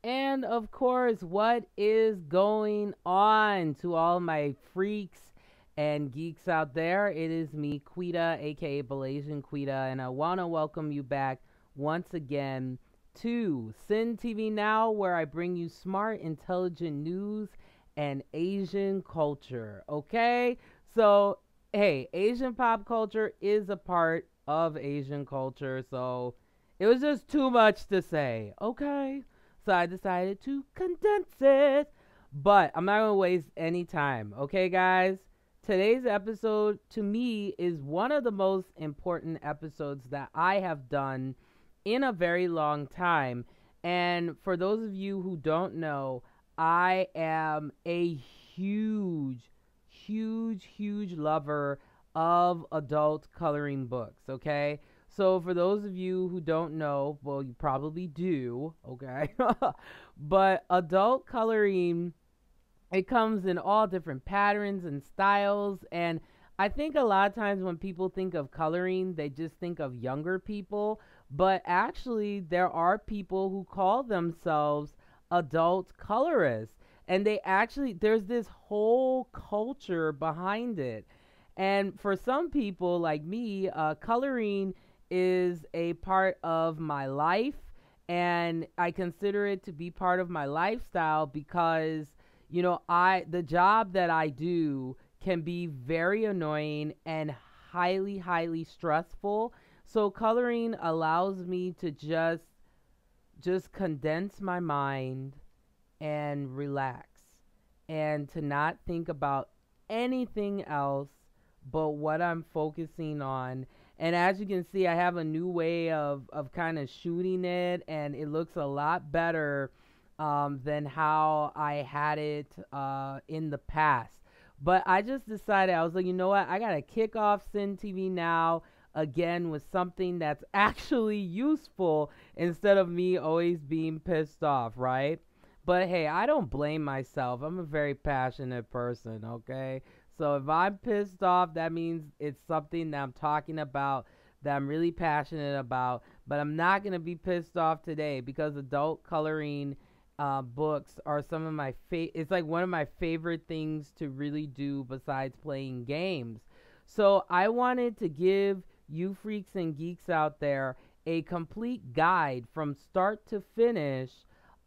And of course, what is going on to all my freaks and geeks out there? It is me, Quita, aka Malaysian Quita, and I want to welcome you back once again to Sin TV Now, where I bring you smart, intelligent news and Asian culture. Okay? So, hey, Asian pop culture is a part of Asian culture, so it was just too much to say. Okay? So I decided to condense it. But I'm not going to waste any time. Okay, guys? Today's episode, to me, is one of the most important episodes that I have done in a very long time. And for those of you who don't know, I am a huge lover of adult coloring books. Okay. So, for those of you who don't know, well, you probably do, okay? But adult coloring, it comes in all different patterns and styles. And I think a lot of times when people think of coloring, they just think of younger people. But actually, there are people who call themselves adult colorists. And there's this whole culture behind it. And for some people like me, coloring is a part of my life. And I consider it to be part of my lifestyle because the job that I do can be very annoying and highly stressful. So coloring allows me to just condense my mind and relax and to not think about anything else but what I'm focusing on. And as you can see, I have a new way of kind of shooting it, and it looks a lot better than how I had it in the past. But I just decided, I was like, you know what? I got to kick off Sin TV now again with something that's actually useful instead of me always being pissed off, right? But hey, I don't blame myself. I'm a very passionate person, okay? So if I'm pissed off, that means it's something that I'm talking about that I'm really passionate about. But I'm not going to be pissed off today because adult coloring books are some of my it's like one of my favorite things to really do besides playing games. So I wanted to give you freaks and geeks out there a complete guide from start to finish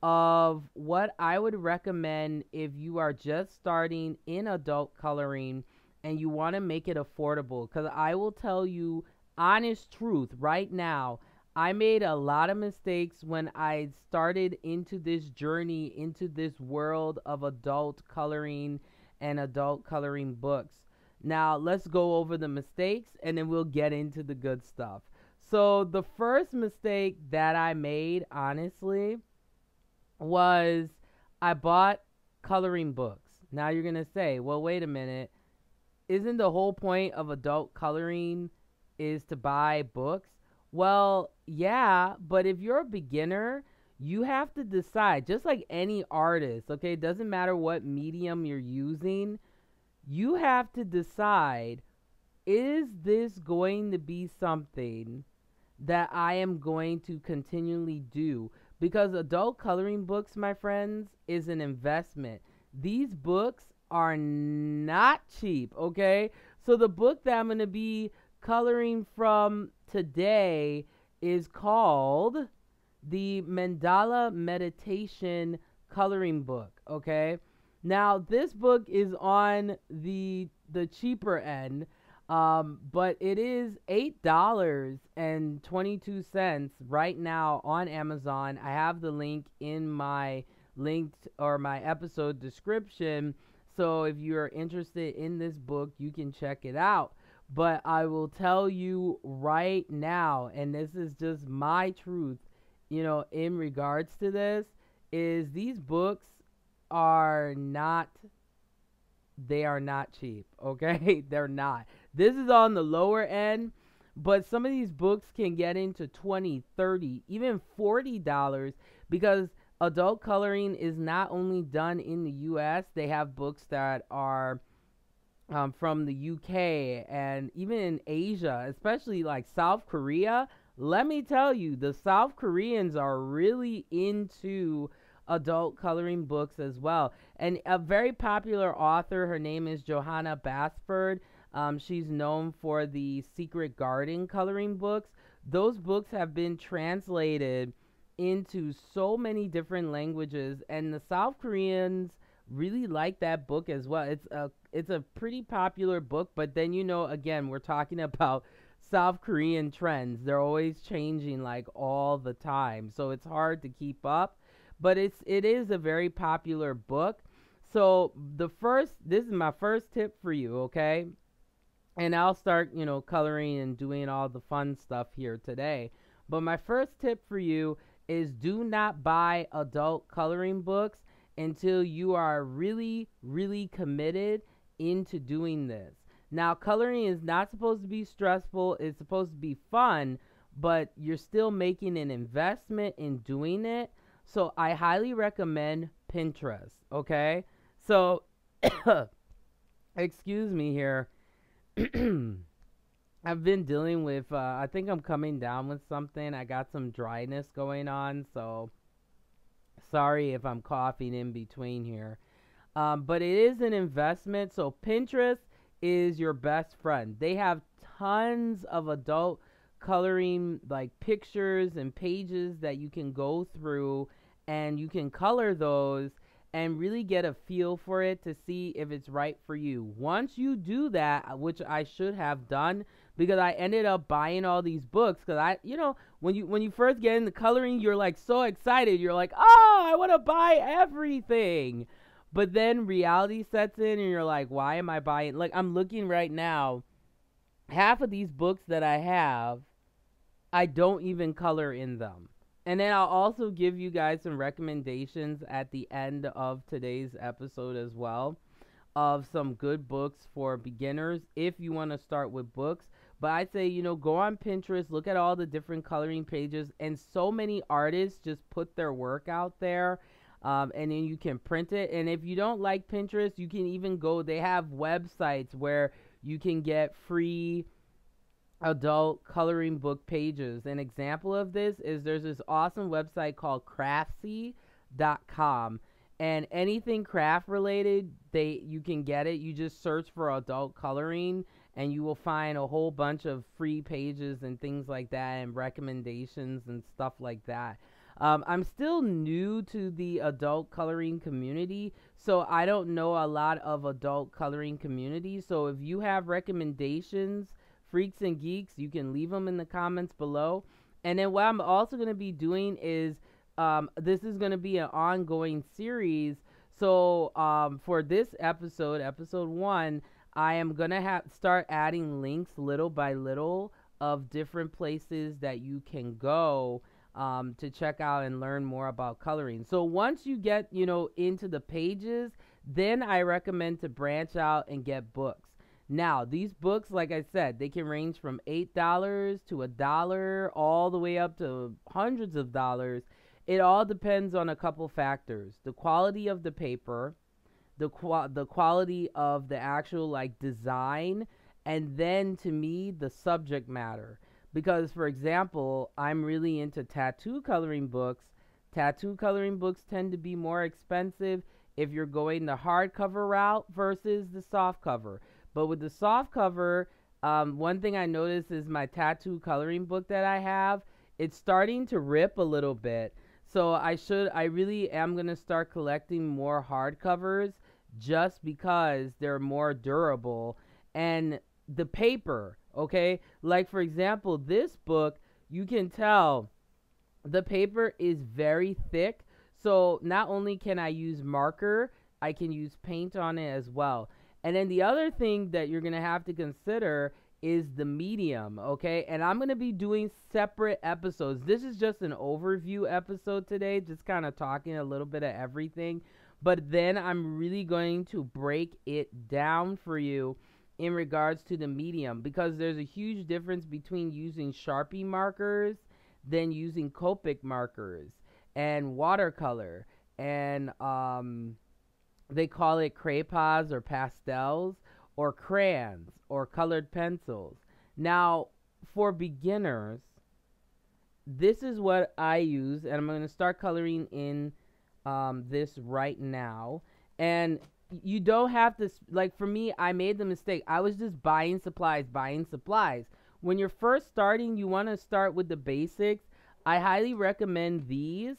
of what I would recommend if you are just starting in adult coloring and you want to make it affordable. Because I will tell you honest truth right now, I made a lot of mistakes when I started into this journey, into this world of adult coloring and adult coloring books. Now, let's go over the mistakes and then we'll get into the good stuff. So, the first mistake that I made, honestly, was I bought coloring books. Now, you're going to say, well, wait a minute. Isn't the whole point of adult coloring is to buy books? Well, yeah, but if you're a beginner, you have to decide, just like any artist, okay? It doesn't matter what medium you're using, you have to decide, is this going to be something that I am going to continually do? Because adult coloring books, my friends, is an investment. These books are not cheap, okay? So the book that I'm going to be coloring from today is called the Mandala Meditation Coloring Book, okay? Now, this book is on the cheaper end, but it is $8.22 right now on Amazon. I have the link in my linked or my episode description. So if you're interested in this book, you can check it out. But I will tell you right now, and this is just my truth, in regards to this, is these books are not they are not cheap, okay? They're not. This is on the lower end, but some of these books can get into 20, 30, even $40 because adult coloring is not only done in the US, they have books that are from the UK and even in Asia, especially like South Korea. Let me tell you, the South Koreans are really into adult coloring books as well. And a very popular author, her name is Johanna Basford. She's known for the Secret Garden coloring books. Those books have been translated into so many different languages, and the South Koreans really like that book as well. It's a pretty popular book, but then again, we're talking about South Korean trends. They're always changing like all the time. So it's hard to keep up, but it is a very popular book. So this is my first tip for you, okay? And I'll start, coloring and doing all the fun stuff here today. But my first tip for you is do not buy adult coloring books until you are really, really committed into doing this. Now, coloring is not supposed to be stressful, it's supposed to be fun, but you're still making an investment in doing it. So, I highly recommend Pinterest, okay? So, excuse me here. I've been dealing with, I think I'm coming down with something. I got some dryness going on, so sorry if I'm coughing in between here. But it is an investment. So Pinterest is your best friend. They have tons of adult coloring, like pictures and pages that you can go through, and you can color those and really get a feel for it to see if it's right for you. Once you do that, which I should have done, because I ended up buying all these books, because when you first get into coloring, you're like so excited. You're like, oh, I want to buy everything. But then reality sets in and you're like, why am I buying? Like, I'm looking right now, half of these books that I have, I don't even color in them. And then I'll also give you guys some recommendations at the end of today's episode as well, of some good books for beginners if you want to start with books. But I say, go on Pinterest, look at all the different coloring pages, and so many artists just put their work out there. And then you can print it. And if you don't like Pinterest, you can even they have websites where you can get free adult coloring book pages. An example of this is there's this awesome website called craftsy.com. And anything craft related, you can get it. You just search for adult coloring and you will find a whole bunch of free pages and things like that, and recommendations and stuff like that. I'm still new to the adult coloring community, so I don't know a lot of adult coloring communities. So if you have recommendations, freaks and geeks, you can leave them in the comments below. And then what I'm also going to be doing is, this is going to be an ongoing series. So for this episode 1, I am going to start adding links little by little of different places that you can go to check out and learn more about coloring. So once you get, into the pages, then I recommend to branch out and get books. Now, these books, like I said, they can range from $8 to $1, all the way up to hundreds of dollars. It all depends on a couple factors: the quality of the paper, the quality of the actual design, and then to me the subject matter. Because, for example, I'm really into tattoo coloring books. Tattoo coloring books tend to be more expensive if you're going the hardcover route versus the soft cover. But with the soft cover, one thing I noticed is my tattoo coloring book that I have, it's starting to rip a little bit. So I really am going to start collecting more hardcovers just because they're more durable. And the paper, okay? Like, for example, this book, you can tell the paper is very thick. So not only can I use marker, I can use paint on it as well. And then the other thing that you're going to have to consider is the medium, okay? And I'm going to be doing separate episodes. This is just an overview episode today, just kind of talking a little bit of everything. But then I'm really going to break it down for you in regards to the medium, because there's a huge difference between using Sharpie markers than using Copic markers and watercolor. And they call it crayons or pastels or crayons or colored pencils. Now, for beginners, this is what I use, and I'm going to start coloring in this right now. And you don't have to, like, for me, I made the mistake. I was just buying supplies, buying supplies. When you're first starting, you want to start with the basics. I highly recommend these.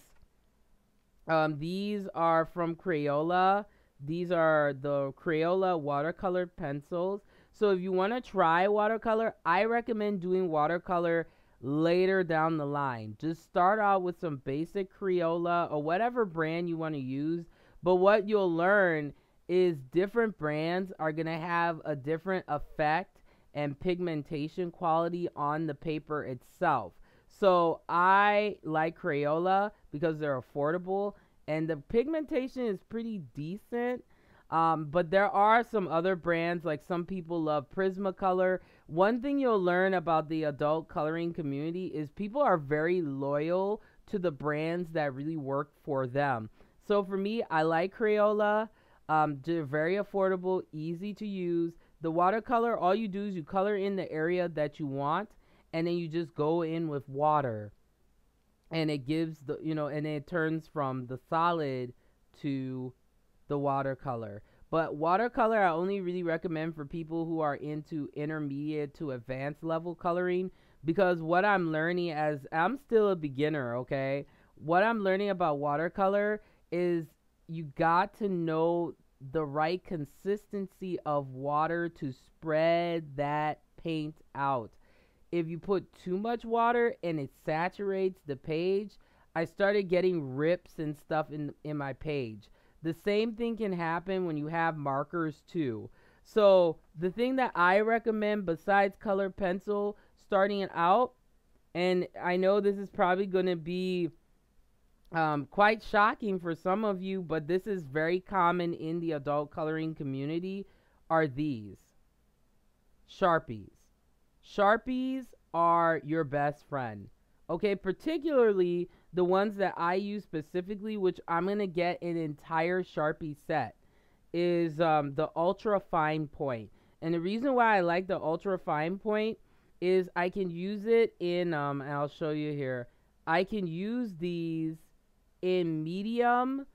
These are from Crayola. These are the Crayola watercolor pencils. So if you want to try watercolor, I recommend doing watercolor later down the line. Just start out with some basic Crayola or whatever brand you want to use. But what you'll learn is different brands are going to have a different effect and pigmentation quality on the paper itself. So I like Crayola because they're affordable and the pigmentation is pretty decent. But there are some other brands, like some people love Prismacolor. One thing you'll learn about the adult coloring community is people are very loyal to the brands that really work for them. So for me, I like Crayola. They're very affordable, easy to use. The watercolor, all you do is you color in the area that you want, and then you just go in with water. And it gives the, and it turns from the solid to the watercolor. But watercolor I only really recommend for people who are into intermediate to advanced level coloring, because what I'm learning, as I'm still a beginner, okay? What I'm learning about watercolor is you got to know the right consistency of water to spread that paint out. If you put too much water and it saturates the page, I started getting rips and stuff in my page. The same thing can happen when you have markers too. So the thing that I recommend besides color pencil starting out, and I know this is probably going to be quite shocking for some of you, but this is very common in the adult coloring community, are these Sharpies. Sharpies are your best friend. Okay, particularly the ones that I use specifically, which I'm going to get an entire Sharpie set, is the Ultra Fine Point. And the reason why I like the Ultra Fine Point is I can use it in, I'll show you here. I can use these in medium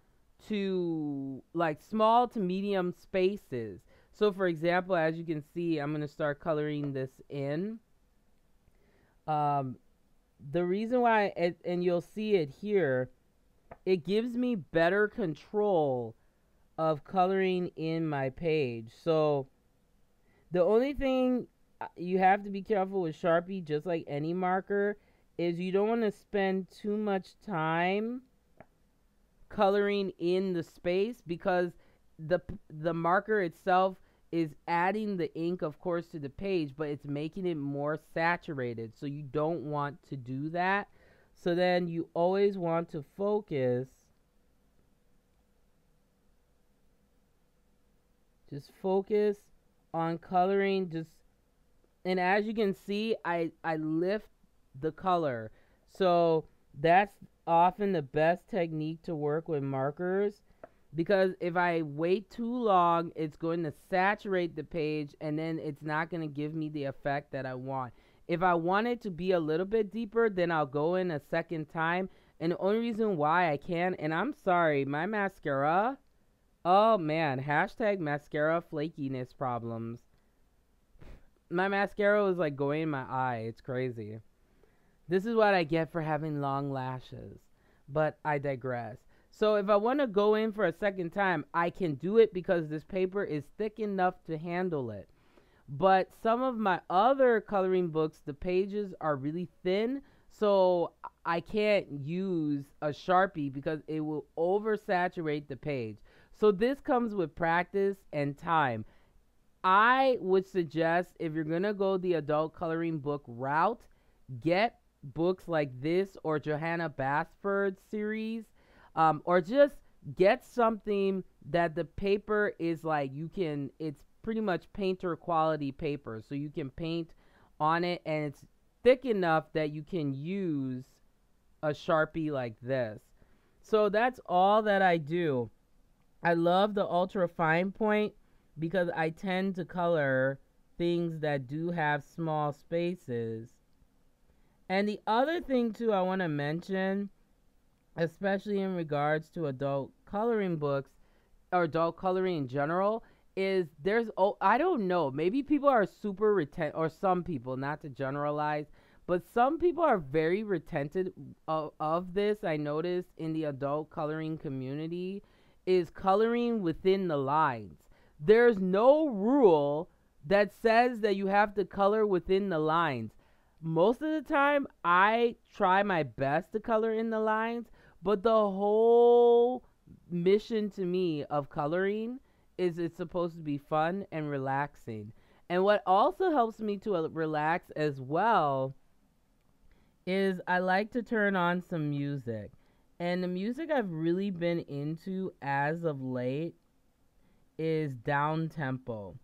to, like, small to medium spaces. So for example, as you can see, I'm going to start coloring this in. The reason why, and you'll see it here, it gives me better control of coloring in my page. So the only thing you have to be careful with Sharpie, just like any marker, is you don't want to spend too much time coloring in the space, because the marker itself is adding the ink, of course, to the page, but it's making it more saturated. So you don't want to do that. So then you always want to focus. Just focus on coloring. And as you can see, I lift the color. So that's often the best technique to work with markers, because if I wait too long, it's going to saturate the page and then it's not going to give me the effect that I want. If I want it to be a little bit deeper, then I'll go in a second time. And the only reason why I can, and I'm sorry, my mascara, oh man, hashtag mascara flakiness problems. My mascara was like going in my eye. It's crazy. This is what I get for having long lashes. But I digress. So if I want to go in for a second time, I can do it because this paper is thick enough to handle it. But some of my other coloring books, the pages are really thin, so I can't use a Sharpie because it will oversaturate the page. So this comes with practice and time. I would suggest, if you're going to go the adult coloring book route, get books like this or Johanna Basford's series, or just get something that the paper is like, it's pretty much painter quality paper, so you can paint on it and it's thick enough that you can use a Sharpie like this. So that's all that I do. I love the Ultra Fine Point because I tend to color things that do have small spaces. And the other thing too I want to mention especially in regards to adult coloring books or adult coloring in general, is there's, oh, I don't know, maybe people are super retent, or some people, not to generalize, but some people are very retentive of this. I noticed in the adult coloring community is coloring within the lines. There's no rule that says that you have to color within the lines. Most of the time I try my best to color in the lines, but the whole mission to me of coloring is it's supposed to be fun and relaxing. And what also helps me to relax as well is I like to turn on some music. And the music I've really been into as of late is down tempo.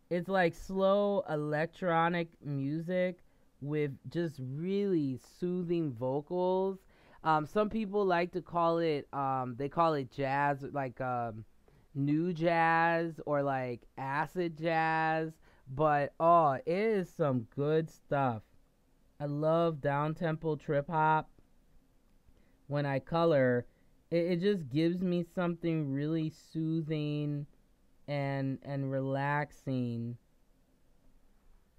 It's like slow electronic music with just really soothing vocals. Some people like to call it, they call it jazz, like new jazz or like acid jazz. But oh, it is some good stuff. I love down tempo trip hop. When I color, it just gives me something really soothing and relaxing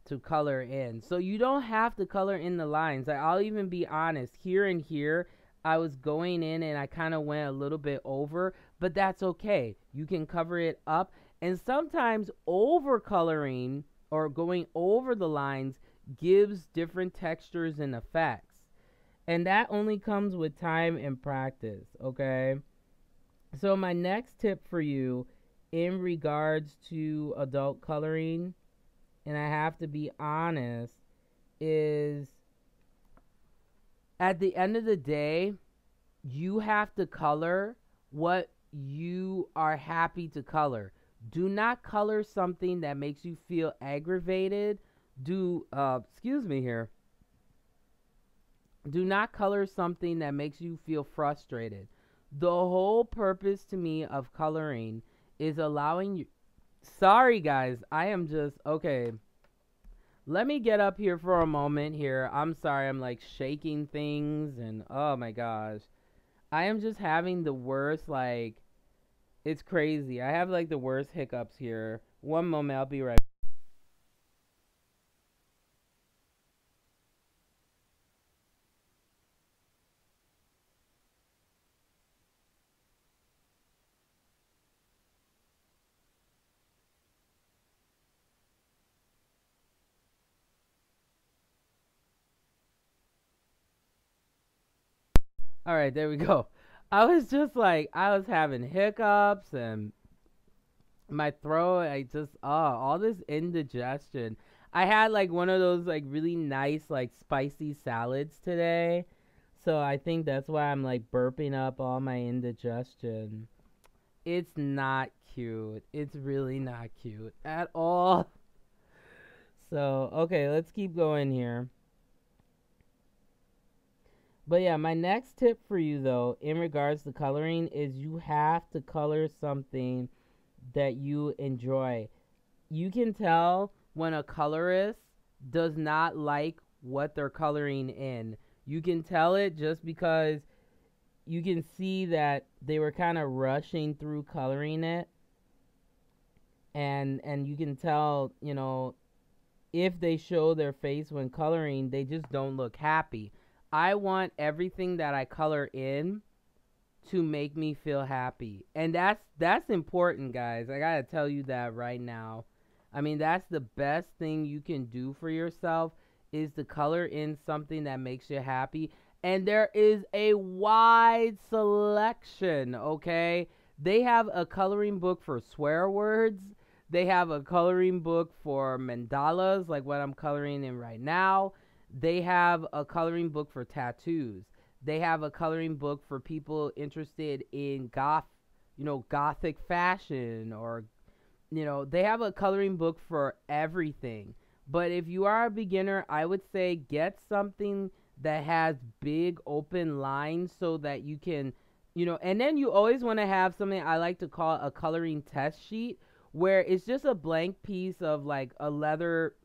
to color in. So you don't have to color in the lines. I'll even be honest. Here and here, I was going in and I kind of went a little bit over, but that's okay. You can cover it up. And sometimes over coloring or going over the lines gives different textures and effects. And that only comes with time and practice, okay? So my next tip for you in regards to adult coloring, and I have to be honest, is at the end of the day, you have to color what you are happy to color. Do not color something that makes you feel aggravated. Excuse me here. Do not color something that makes you feel frustrated. The whole purpose to me of coloring is allowing you. Sorry, guys. I am just. Okay. Let me get up here for a moment here. I'm sorry. I'm like shaking things and oh my gosh. I am just having the worst, like, it's crazy. I have like the worst hiccups here. One moment. I'll be right back. All right. There we go. I was just like, I was having hiccups and my throat, I just all this indigestion. I had like one of those like really nice like spicy salads today, so I think that's why I'm like burping up all my indigestion. It's not cute. It's really not cute at all. So okay, let's keep going here. But yeah, my next tip for you though in regards to coloring is you have to color something that you enjoy. You can tell when a colorist does not like what they're coloring in. You can tell it just because you can see that they were kind of rushing through coloring it, and you can tell, if they show their face when coloring, they just don't look happy. I want everything that I color in to make me feel happy. And that's important, guys. I got to tell you that right now. I mean, that's the best thing you can do for yourself is to color in something that makes you happy. And there is a wide selection, okay? They have a coloring book for swear words. They have a coloring book for mandalas, like what I'm coloring in right now. They have a coloring book for tattoos. They have a coloring book for people interested in gothic fashion, or they have a coloring book for everything. But if you are a beginner, I would say get something that has big open lines so that you can, and then you always want to have something I like to call a coloring test sheet, where it's just a blank piece of like a letter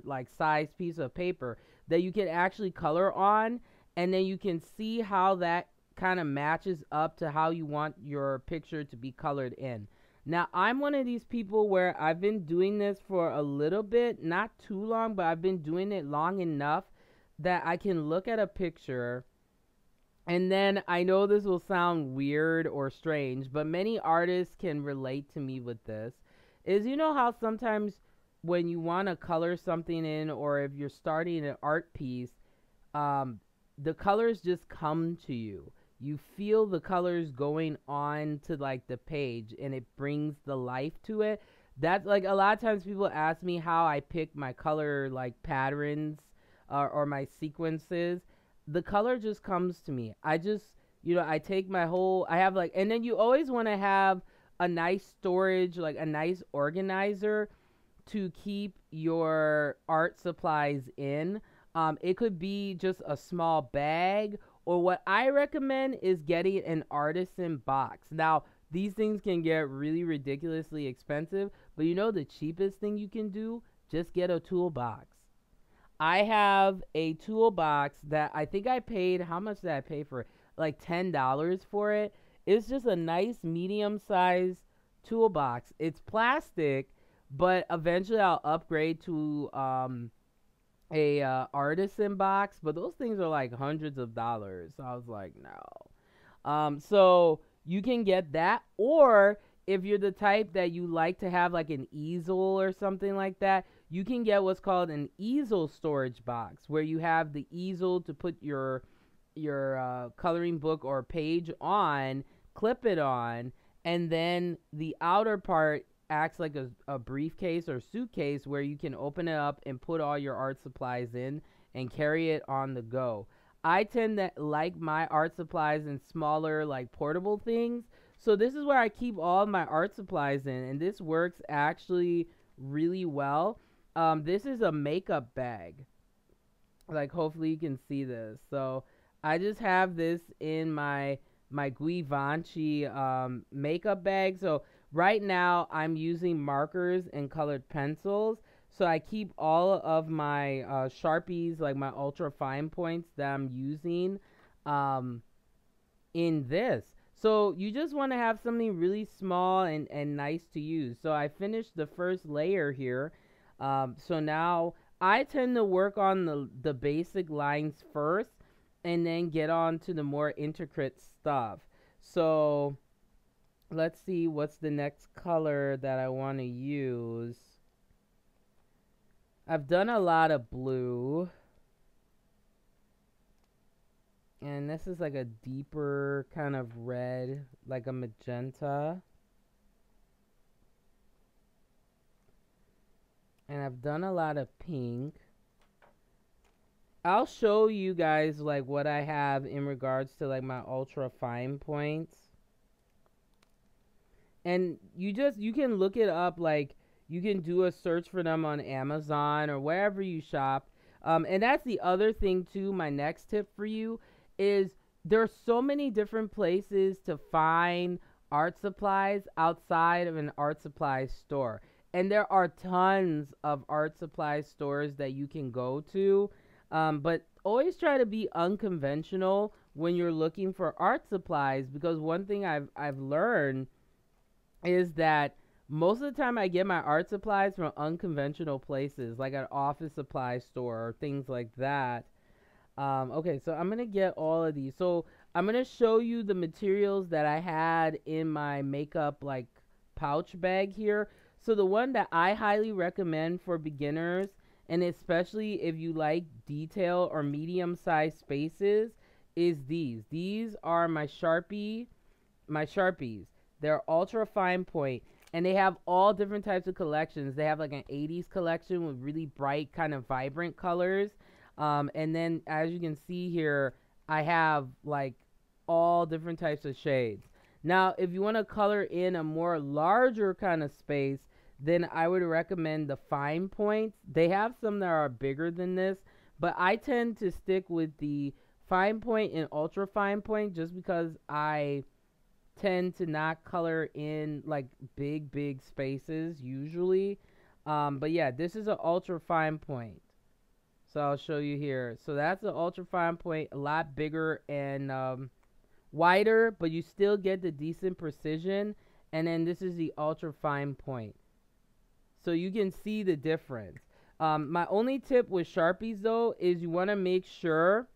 like size piece of paper that you can actually color on, and then you can see how that kind of matches up to how you want your picture to be colored in. Now, I'm one of these people where I've been doing this for a little bit, not too long, but I've been doing it long enough that I can look at a picture, and then I know this will sound weird or strange, but many artists can relate to me with this. Is you know how sometimes when you want to color something in, or if you're starting an art piece, um, the colors just come to you. You feel the colors going on to like the page, and it brings the life to it. That's like a lot of times people ask me how I pick my color like patterns, or my sequences. The color just comes to me. I just, I take my whole, I have like, and then you always want to have a nice storage, like a nice organizer to keep your art supplies in. It could be just a small bag, or what I recommend is getting an artisan box. Now, these things can get really ridiculously expensive, but the cheapest thing you can do? Just get a toolbox. I have a toolbox that I think I paid, how much did I pay for it? Like $10 for it. It's just a nice medium sized toolbox. It's plastic, but eventually I'll upgrade to a artisan box, but those things are like hundreds of dollars. So I was like, no. So you can get that, or if you're the type that you like to have like an easel or something like that, you can get what's called an easel storage box, where you have the easel to put your coloring book or page on, clip it on, and then the outer part acts like a briefcase or suitcase where you can open it up and put all your art supplies in and carry it on the go. I tend to like my art supplies in smaller, like portable things. So this is where I keep all of my art supplies in, and this works actually really well. This is a makeup bag. Like, hopefully you can see this. So I just have this in my Givenchy makeup bag. So right now I'm using markers and colored pencils. So I keep all of my Sharpies, like my ultra fine points that I'm using in this. So you just want to have something really small and nice to use. So I finished the first layer here. So now I tend to work on the basic lines first, and then get on to the more intricate stuff. So let's see what's the next color that I want to use. I've done a lot of blue. And this is like a deeper kind of red, like a magenta. And I've done a lot of pink. I'll show you guys like what I have in regards to like my ultra fine points. And you can look it up, like you can do a search for them on Amazon or wherever you shop. And that's the other thing too, my next tip for you is there's so many different places to find art supplies outside of an art supply store. And there are tons of art supply stores that you can go to. But always try to be unconventional when you're looking for art supplies, because one thing I've learned is that most of the time I get my art supplies from unconventional places, like an office supply store or things like that. Okay, so I'm going to get all of these. So I'm going to show you the materials that I had in my makeup like pouch bag here. So the one that I highly recommend for beginners, and especially if you like detail or medium-sized spaces, is these. These are my Sharpies. They're ultra fine point, and they have all different types of collections. They have like an 80s collection with really bright, kind of vibrant colors. And then as you can see here, I have like all different types of shades. Now, if you want to color in a more larger kind of space, then I would recommend the fine points. They have some that are bigger than this, but I tend to stick with the fine point and ultra fine point just because I tend to not color in like big spaces usually. But yeah, this is an ultra fine point. So I'll show you here. So that's an ultra fine point, a lot bigger and wider, but you still get the decent precision. And then this is the ultra fine point. So you can see the difference. My only tip with Sharpies though is you want to make sure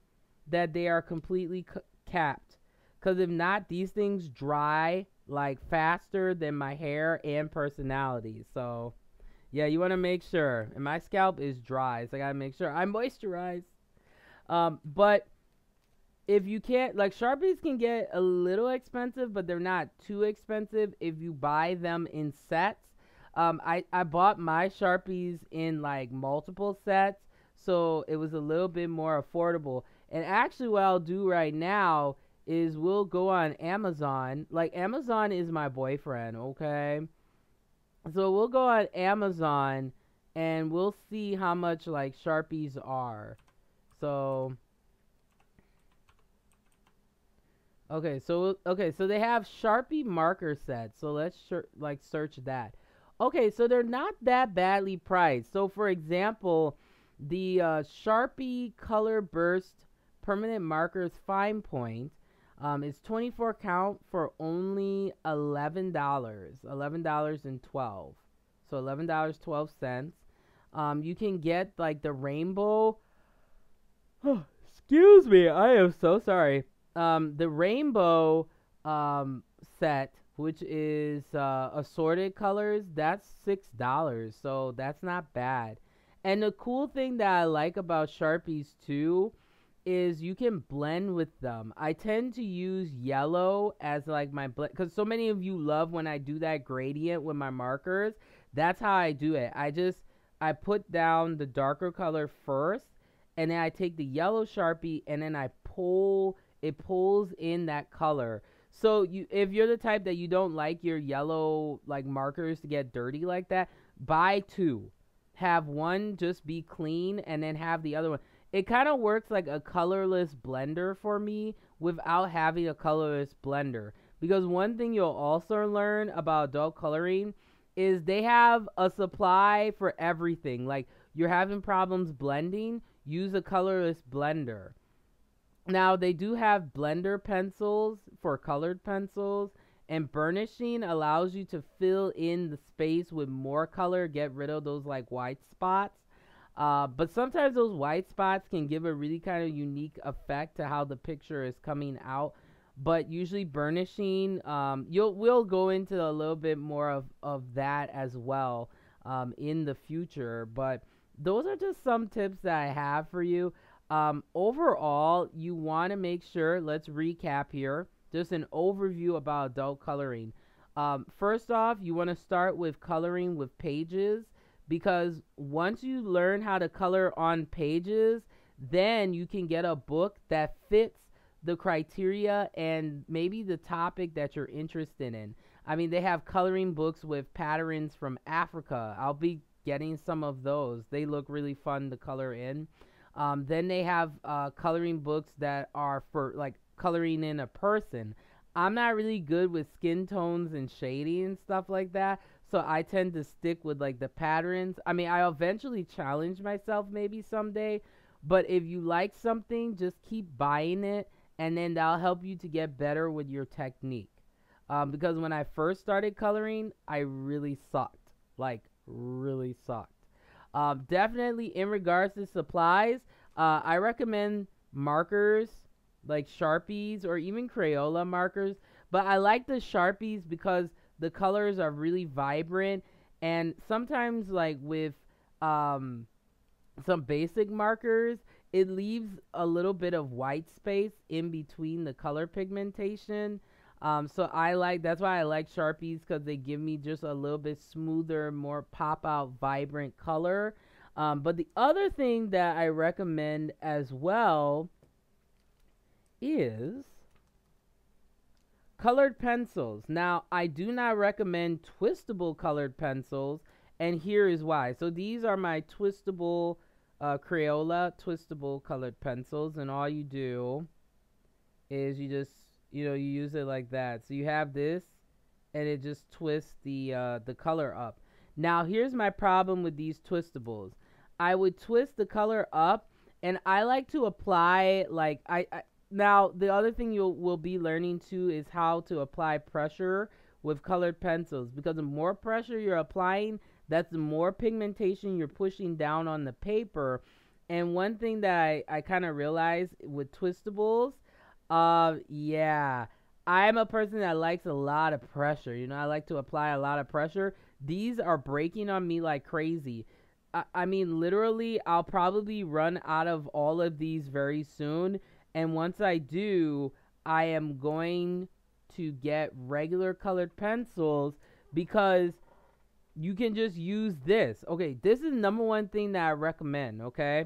that they are completely capped. Because if not, these things dry like faster than my hair and personality. So yeah, you want to make sure. And my scalp is dry, so I gotta make sure I moisturize. But if you can't, like, Sharpies can get a little expensive, but they're not too expensive if you buy them in sets. I bought my Sharpies in like multiple sets, so it was a little bit more affordable. And actually, what I'll do right now is we'll go on Amazon. Like, Amazon is my boyfriend, okay? So we'll go on Amazon and we'll see how much like Sharpies are. So so they have Sharpie marker sets. So let's search that. Okay, so they're not that badly priced. So for example, the Sharpie Color Burst Permanent Markers Fine Point is 24 count for only $11. $11.12. So $11.12. You can get like the rainbow. Excuse me, I am so sorry. The rainbow set, which is assorted colors, that's $6. So that's not bad. And the cool thing that I like about Sharpies too is you can blend with them. I tend to use yellow as like my blend, because so many of you love when I do that gradient with my markers. That's how I do it. I put down the darker color first, and then I take the yellow Sharpie and then it pulls in that color. So if you're the type that you don't like your yellow like markers to get dirty like that, buy two. Have one just be clean and then have the other one. It kind of works like a colorless blender for me without having a colorless blender. Because one thing you'll also learn about adult coloring is they have a supply for everything. Like, you're having problems blending, use a colorless blender. Now, they do have blender pencils for colored pencils, and burnishing allows you to fill in the space with more color, get rid of those like white spots. But sometimes those white spots can give a really kind of unique effect to how the picture is coming out. But usually burnishing, we'll go into a little bit more of that as well in the future. But those are just some tips that I have for you. Overall, you want to make sure, let's recap here, just an overview about adult coloring. First off, you want to start with coloring with pages, because once you learn how to color on pages, then you can get a book that fits the criteria and maybe the topic that you're interested in. I mean, they have coloring books with patterns from Africa. I'll be getting some of those. They look really fun to color in. Then they have coloring books that are for like coloring in a person. I'm not really good with skin tones and shading and stuff like that, so I tend to stick with like the patterns. I mean, I'll eventually challenge myself maybe someday, but if you like something, just keep buying it, and then that'll help you to get better with your technique. Because when I first started coloring, I really sucked. Like, really sucked. Definitely in regards to supplies, I recommend markers like Sharpies or even Crayola markers. But I like the Sharpies because the colors are really vibrant, and sometimes like with some basic markers, it leaves a little bit of white space in between the color pigmentation. So that's why I like Sharpies, because they give me just a little bit smoother, more pop out, vibrant color. But the other thing that I recommend as well is colored pencils. Now, I do not recommend twistable colored pencils, and here is why. So these are my twistable Crayola twistable colored pencils, and all you do is you just, you use it like that. So you have this, and it just twists the color up. Now, here's my problem with these twistables. I would twist the color up, and I like to apply, like, Now, the other thing you will be learning too is how to apply pressure with colored pencils, because the more pressure you're applying, that's the more pigmentation you're pushing down on the paper. And one thing that I kind of realized with twistables, yeah, I'm a person that likes a lot of pressure. You know, I like to apply a lot of pressure. These are breaking on me like crazy. I mean, literally, I'll probably run out of all of these very soon. And once I do, I am going to get regular colored pencils because you can just use this. Okay, this is number one thing that I recommend, okay?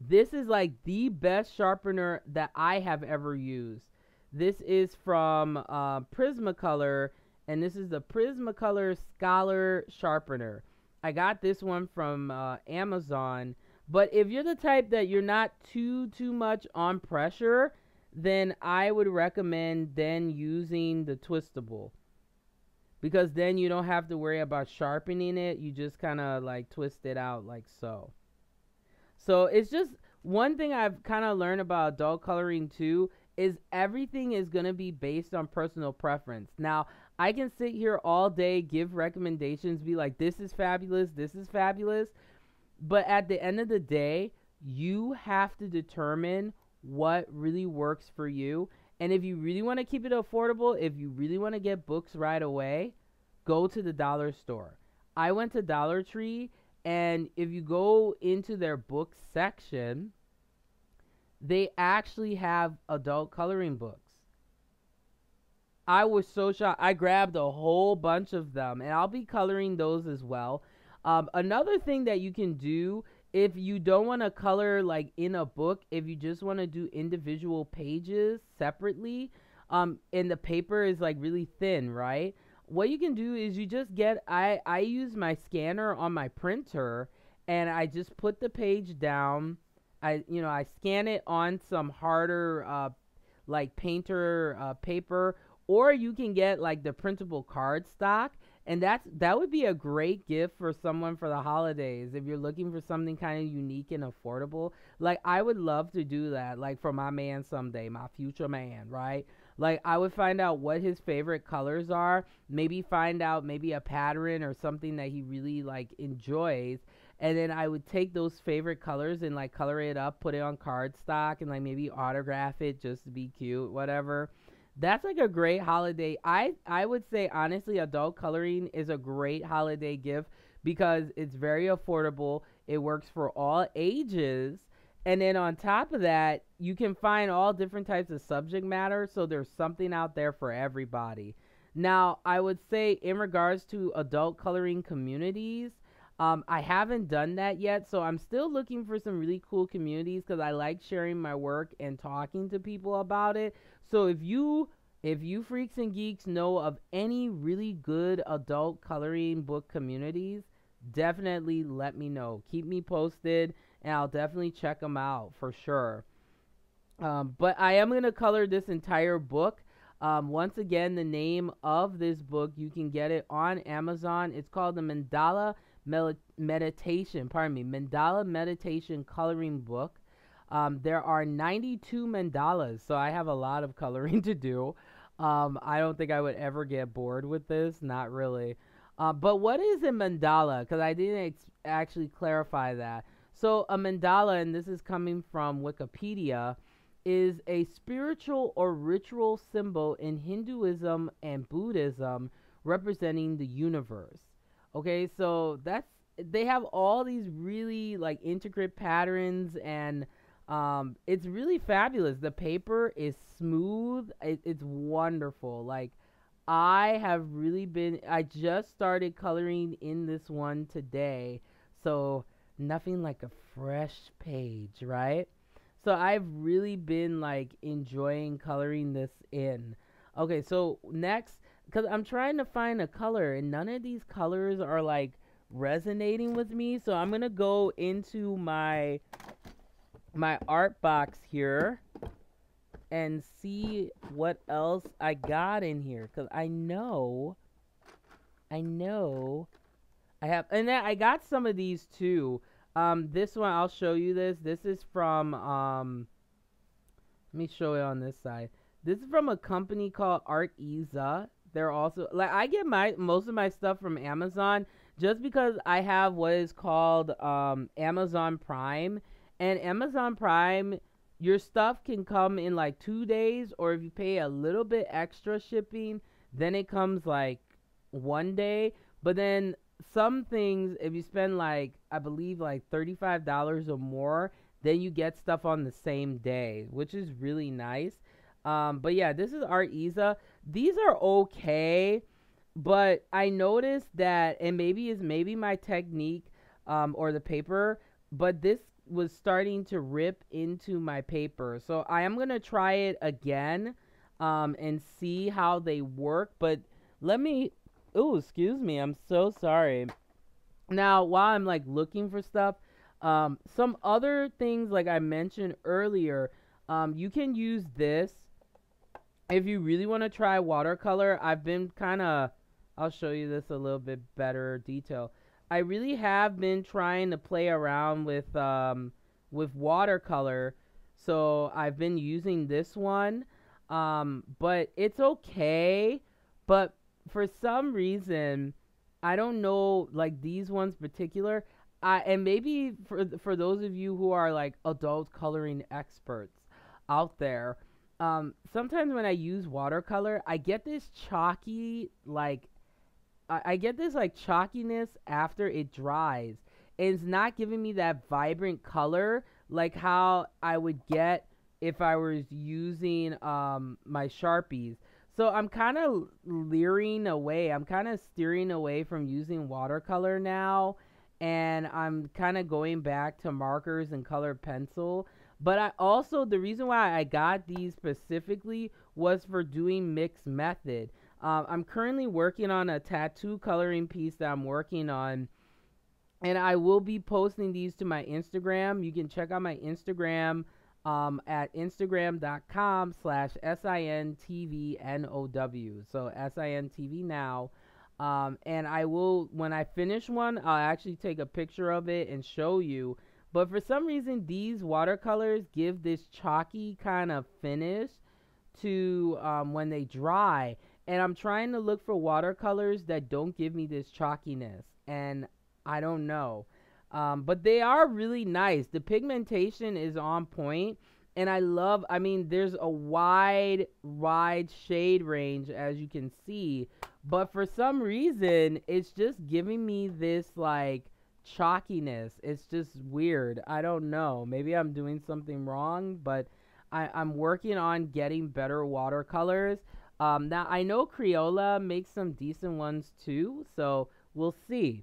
This is like the best sharpener that I have ever used. This is from Prismacolor, and this is the Prismacolor Scholar Sharpener. I got this one from Amazon. But if you're the type that you're not too much on pressure, then I would recommend then using the twistable, because then you don't have to worry about sharpening it. You just kind of like twist it out like so. So it's just one thing I've kind of learned about adult coloring too is everything is going to be based on personal preference. Now, I can sit here all day, give recommendations, be like, this is fabulous, this is fabulous. But at the end of the day, you have to determine what really works for you. And if you really want to keep it affordable, if you really want to get books right away, go to the dollar store. I went to Dollar Tree, and if you go into their book section, they actually have adult coloring books. I was so shocked. I grabbed a whole bunch of them, and I'll be coloring those as well. Another thing that you can do if you don't want to color like in a book, if you just want to do individual pages separately, and the paper is like really thin, right? What you can do is you just get, I use my scanner on my printer, and I just put the page down. I scan it on some harder like painter paper, or you can get like the printable cardstock. And that would be a great gift for someone for the holidays if you're looking for something kind of unique and affordable. Like, I would love to do that, like for my man someday, my future man, right? Like, I would find out what his favorite colors are, maybe find out maybe a pattern or something that he really like enjoys, and then I would take those favorite colors and like color it up, put it on cardstock, and like maybe autograph it just to be cute, whatever. That's like a great holiday. I would say honestly, adult coloring is a great holiday gift because it's very affordable. It works for all ages. And then on top of that, you can find all different types of subject matter, so there's something out there for everybody. Now, I would say in regards to adult coloring communities, I haven't done that yet, so I'm still looking for some really cool communities because I like sharing my work and talking to people about it. So if you freaks and geeks know of any really good adult coloring book communities, definitely let me know. Keep me posted, and I'll definitely check them out for sure. But I am going to color this entire book. Once again, the name of this book, you can get it on Amazon. It's called the Mandala Meditation Coloring Book. There are 92 mandalas, so I have a lot of coloring to do. I don't think I would ever get bored with this, not really. But what is a mandala? Because I didn't actually clarify that. So a mandala, and this is coming from Wikipedia, is a spiritual or ritual symbol in Hinduism and Buddhism representing the universe. Okay, so they have all these really like intricate patterns, and it's really fabulous. The paper is smooth. It's wonderful. Like, I just started coloring in this one today, so nothing like a fresh page, right? So I've really been like enjoying coloring this in. Okay, so next, because I'm trying to find a color, and none of these colors are like resonating with me, so I'm gonna go into my art box here and see what else I got in here, because I know I have, and then I got some of these too. This one, I'll show you this. This is from Let me show it on this side. This is from a company called Arteza. They're also like I get my most of my stuff from Amazon just because I have what is called Amazon Prime. And Amazon Prime, your stuff can come in like 2 days, or if you pay a little bit extra shipping, then it comes like 1 day. But then some things, if you spend like I believe like $35 or more, then you get stuff on the same day, which is really nice. But yeah, this is Arteza. These are okay, but I noticed that, and maybe my technique, or the paper, but this was starting to rip into my paper. So I am gonna try it again, and see how they work. But let me. Oh, excuse me. I'm so sorry. Now, while I'm like looking for stuff, some other things like I mentioned earlier, you can use this if you really want to try watercolor. I've been kind of, I'll show you this a little bit better detail. I really have been trying to play around with watercolor. So I've been using this one, but it's okay. But for some reason, I don't know, like these ones particular. And maybe for those of you who are like adult coloring experts out there, sometimes when I use watercolor, I get this chalky, like, I get this like chalkiness after it dries. And it's not giving me that vibrant color like how I would get if I was using my Sharpies. So I'm kind of leering away. I'm kind of steering away from using watercolor now, and I'm kind of going back to markers and colored pencil. But I also, the reason why I got these specifically was for doing mixed method. I'm currently working on a tattoo coloring piece that I'm working on, and I will be posting these to my Instagram. You can check out my Instagram, at instagram.com/SINTVNOW. So SINTV now. And I will, when I finish one, I'll actually take a picture of it and show you. But for some reason, these watercolors give this chalky kind of finish to when they dry. And I'm trying to look for watercolors that don't give me this chalkiness. And I don't know. But they are really nice. The pigmentation is on point. And I mean, there's a wide shade range, as you can see. But for some reason, it's just giving me this, like, chalkiness. It's just weird. I don't know. Maybe I'm doing something wrong, but I'm working on getting better watercolors. Now, I know Crayola makes some decent ones, too. So, we'll see.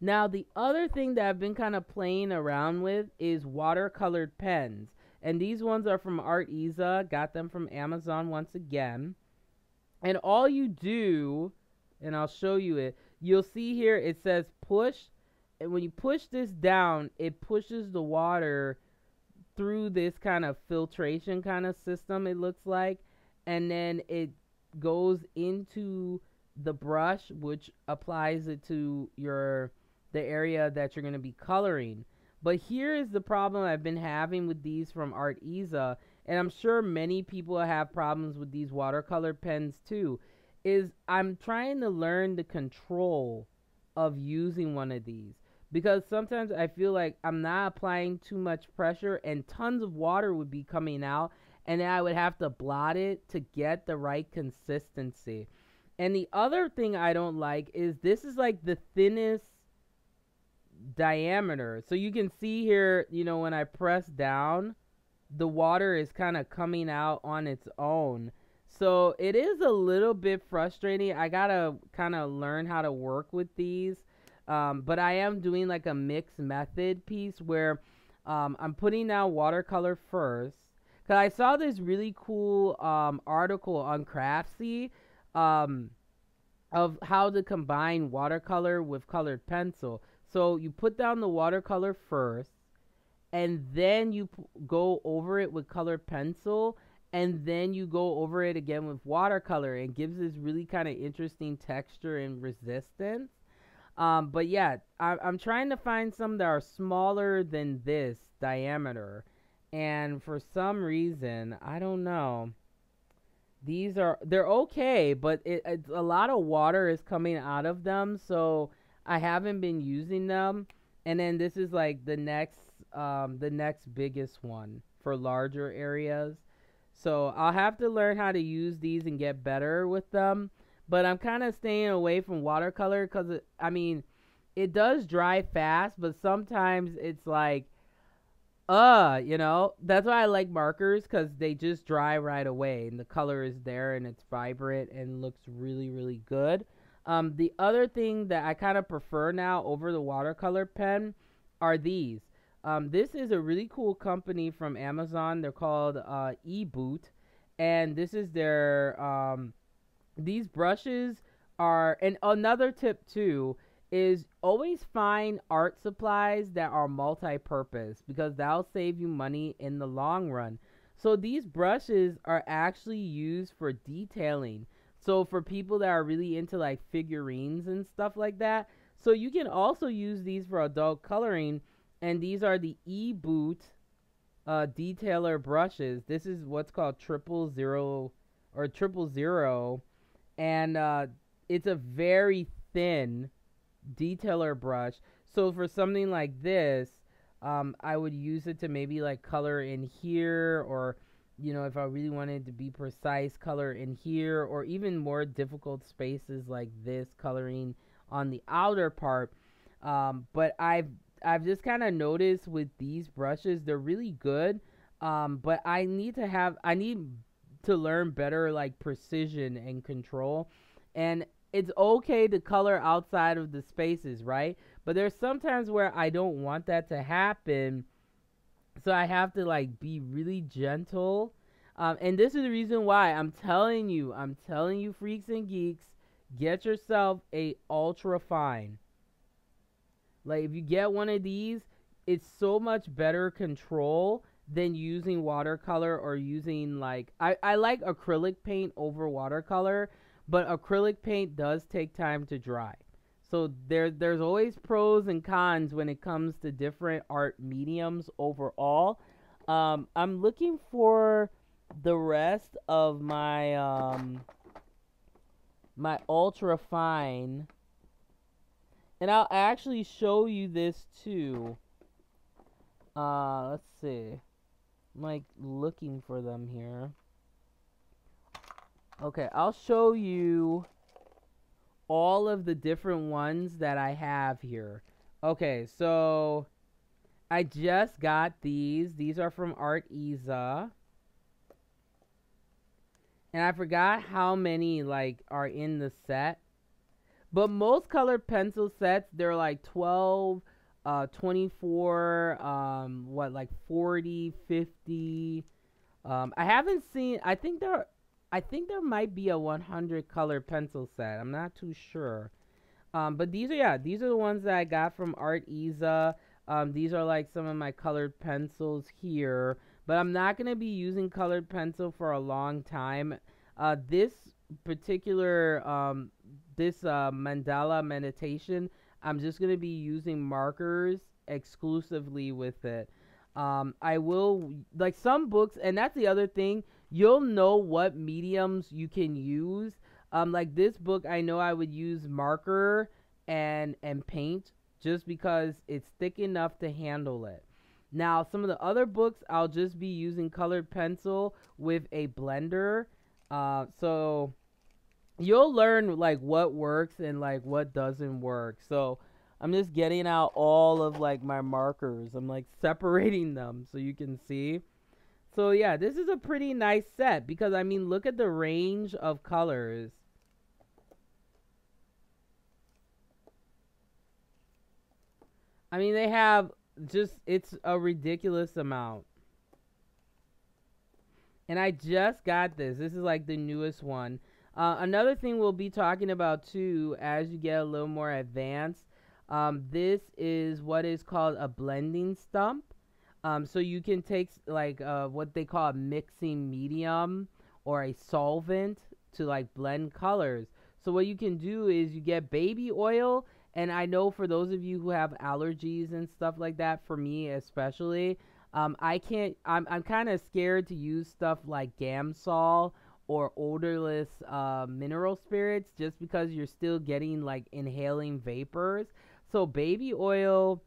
Now, the other thing that I've been kind of playing around with is watercolored pens. And these ones are from Arteza. Got them from Amazon once again. And all you do, and I'll show you it, you'll see here it says push. And when you push this down, it pushes the water through this kind of filtration kind of system, it looks like. And then it goes into the brush, which applies it to the area that you're going to be coloring. But here is the problem I've been having with these from Arteza, and I'm sure many people have problems with these watercolor pens too, is I'm trying to learn the control of using one of these. Because sometimes I feel like I'm not applying too much pressure and tons of water would be coming out, and then I would have to blot it to get the right consistency. And the other thing I don't like is this is like the thinnest diameter. So you can see here, when I press down, the water is kind of coming out on its own. So it is a little bit frustrating. I gotta kind of learn how to work with these. But I am doing like a mixed method piece where I'm putting down watercolor first. Because I saw this really cool article on Craftsy of how to combine watercolor with colored pencil. So you put down the watercolor first, and then you go over it with colored pencil, and then you go over it again with watercolor. It gives this really kind of interesting texture and resistance. But yeah, I'm trying to find some that are smaller than this diameter. And for some reason, I don't know, they're okay, but it's a lot of water is coming out of them, so I haven't been using them. And then this is like the next biggest one for larger areas. So I'll have to learn how to use these and get better with them. But I'm kind of staying away from watercolor because I mean, it does dry fast, but sometimes it's like that's why I like markers because they just dry right away and the color is there and it's vibrant and looks really, really good. The other thing that I kind of prefer now over the watercolor pen are these. This is a really cool company from Amazon. They're called eBoot, and this is these brushes are, and another tip too is always find art supplies that are multi-purpose because that'll save you money in the long run. So these brushes are actually used for detailing. So for people that are really into like figurines and stuff like that, so you can also use these for adult coloring. And these are the eBoot detailer brushes. This is what's called 000, and it's a very thin detailer brush. So for something like this, I would use it to maybe like color in here, or if I really wanted to be precise, color in here, or even more difficult spaces like this, coloring on the outer part. But I've just kind of noticed with these brushes, they're really good. But I need to learn better like precision and control. And it's okay to color outside of the spaces, right? But there's sometimes where I don't want that to happen. So I have to like be really gentle. And this is the reason why I'm telling you, freaks and geeks, get yourself a ultra fine. Like if you get one of these, it's so much better control than using watercolor or using like I like acrylic paint over watercolor, but acrylic paint does take time to dry. So there's always pros and cons when it comes to different art mediums overall. I'm looking for the rest of my my ultra fine, and I'll actually show you this too. Let's see. I'm like looking for them here. Okay, I'll show you all of the different ones that I have here. Okay, so I just got these. These are from Arteza. And I forgot how many like are in the set. But most colored pencil sets, they're like 12, 24, like 40, 50. I haven't seen, I think there might be a 100 color pencil set. I'm not too sure. But these are the ones that I got from Arteza. These are like some of my colored pencils here. But I'm not going to be using colored pencil for a long time. This particular, Mandala Meditation, I'm just going to be using markers exclusively with it. I will, like some books, and that's the other thing, you'll know what mediums you can use. Like this book, I know I would use marker and paint just because it's thick enough to handle it. Now, some of the other books, I'll just be using colored pencil with a blender. So you'll learn like what works and like what doesn't work. So I'm just getting out all of like my markers. I'm like separating them so you can see. So yeah, this is a pretty nice set because I mean, look at the range of colors. I mean, they have just, it's a ridiculous amount. And I just got this. This is like the newest one. Another thing we'll be talking about too, as you get a little more advanced, this is what is called a blending stump. So you can take like what they call a mixing medium or a solvent to like blend colors. So what you can do is you get baby oil, and I know for those of you who have allergies and stuff like that, for me especially, I can't. I'm kind of scared to use stuff like Gamsol or odorless mineral spirits just because you're still getting like inhaling vapors. So baby oil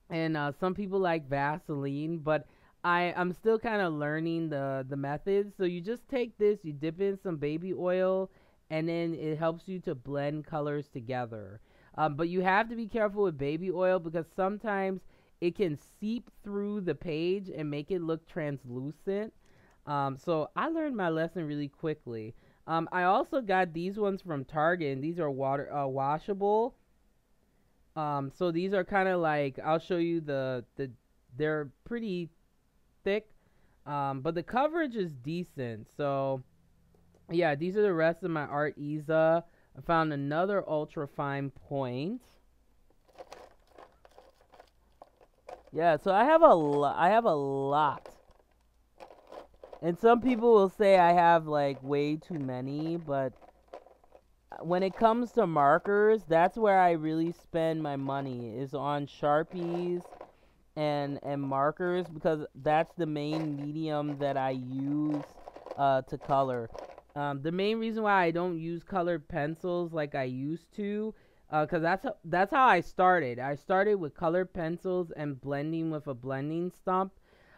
and some people like Vaseline, but I'm still kind of learning the methods. So you just take this, you dip in some baby oil, and then it helps you to blend colors together. But you have to be careful with baby oil because sometimes it can seep through the page and make it look translucent. So I learned my lesson really quickly. I also got these ones from Target, and these are water washable. So these are kind of like, I'll show you they're pretty thick, but the coverage is decent. So yeah, these are the rest of my Art Iza. I found another ultra fine point. Yeah, so I have a lot. And some people will say I have like way too many, but when it comes to markers, that's where I really spend my money, is on Sharpies and markers, because that's the main medium that I use to color. The main reason why I don't use colored pencils like I used to, because that's how I started. I started with colored pencils and blending with a blending stump.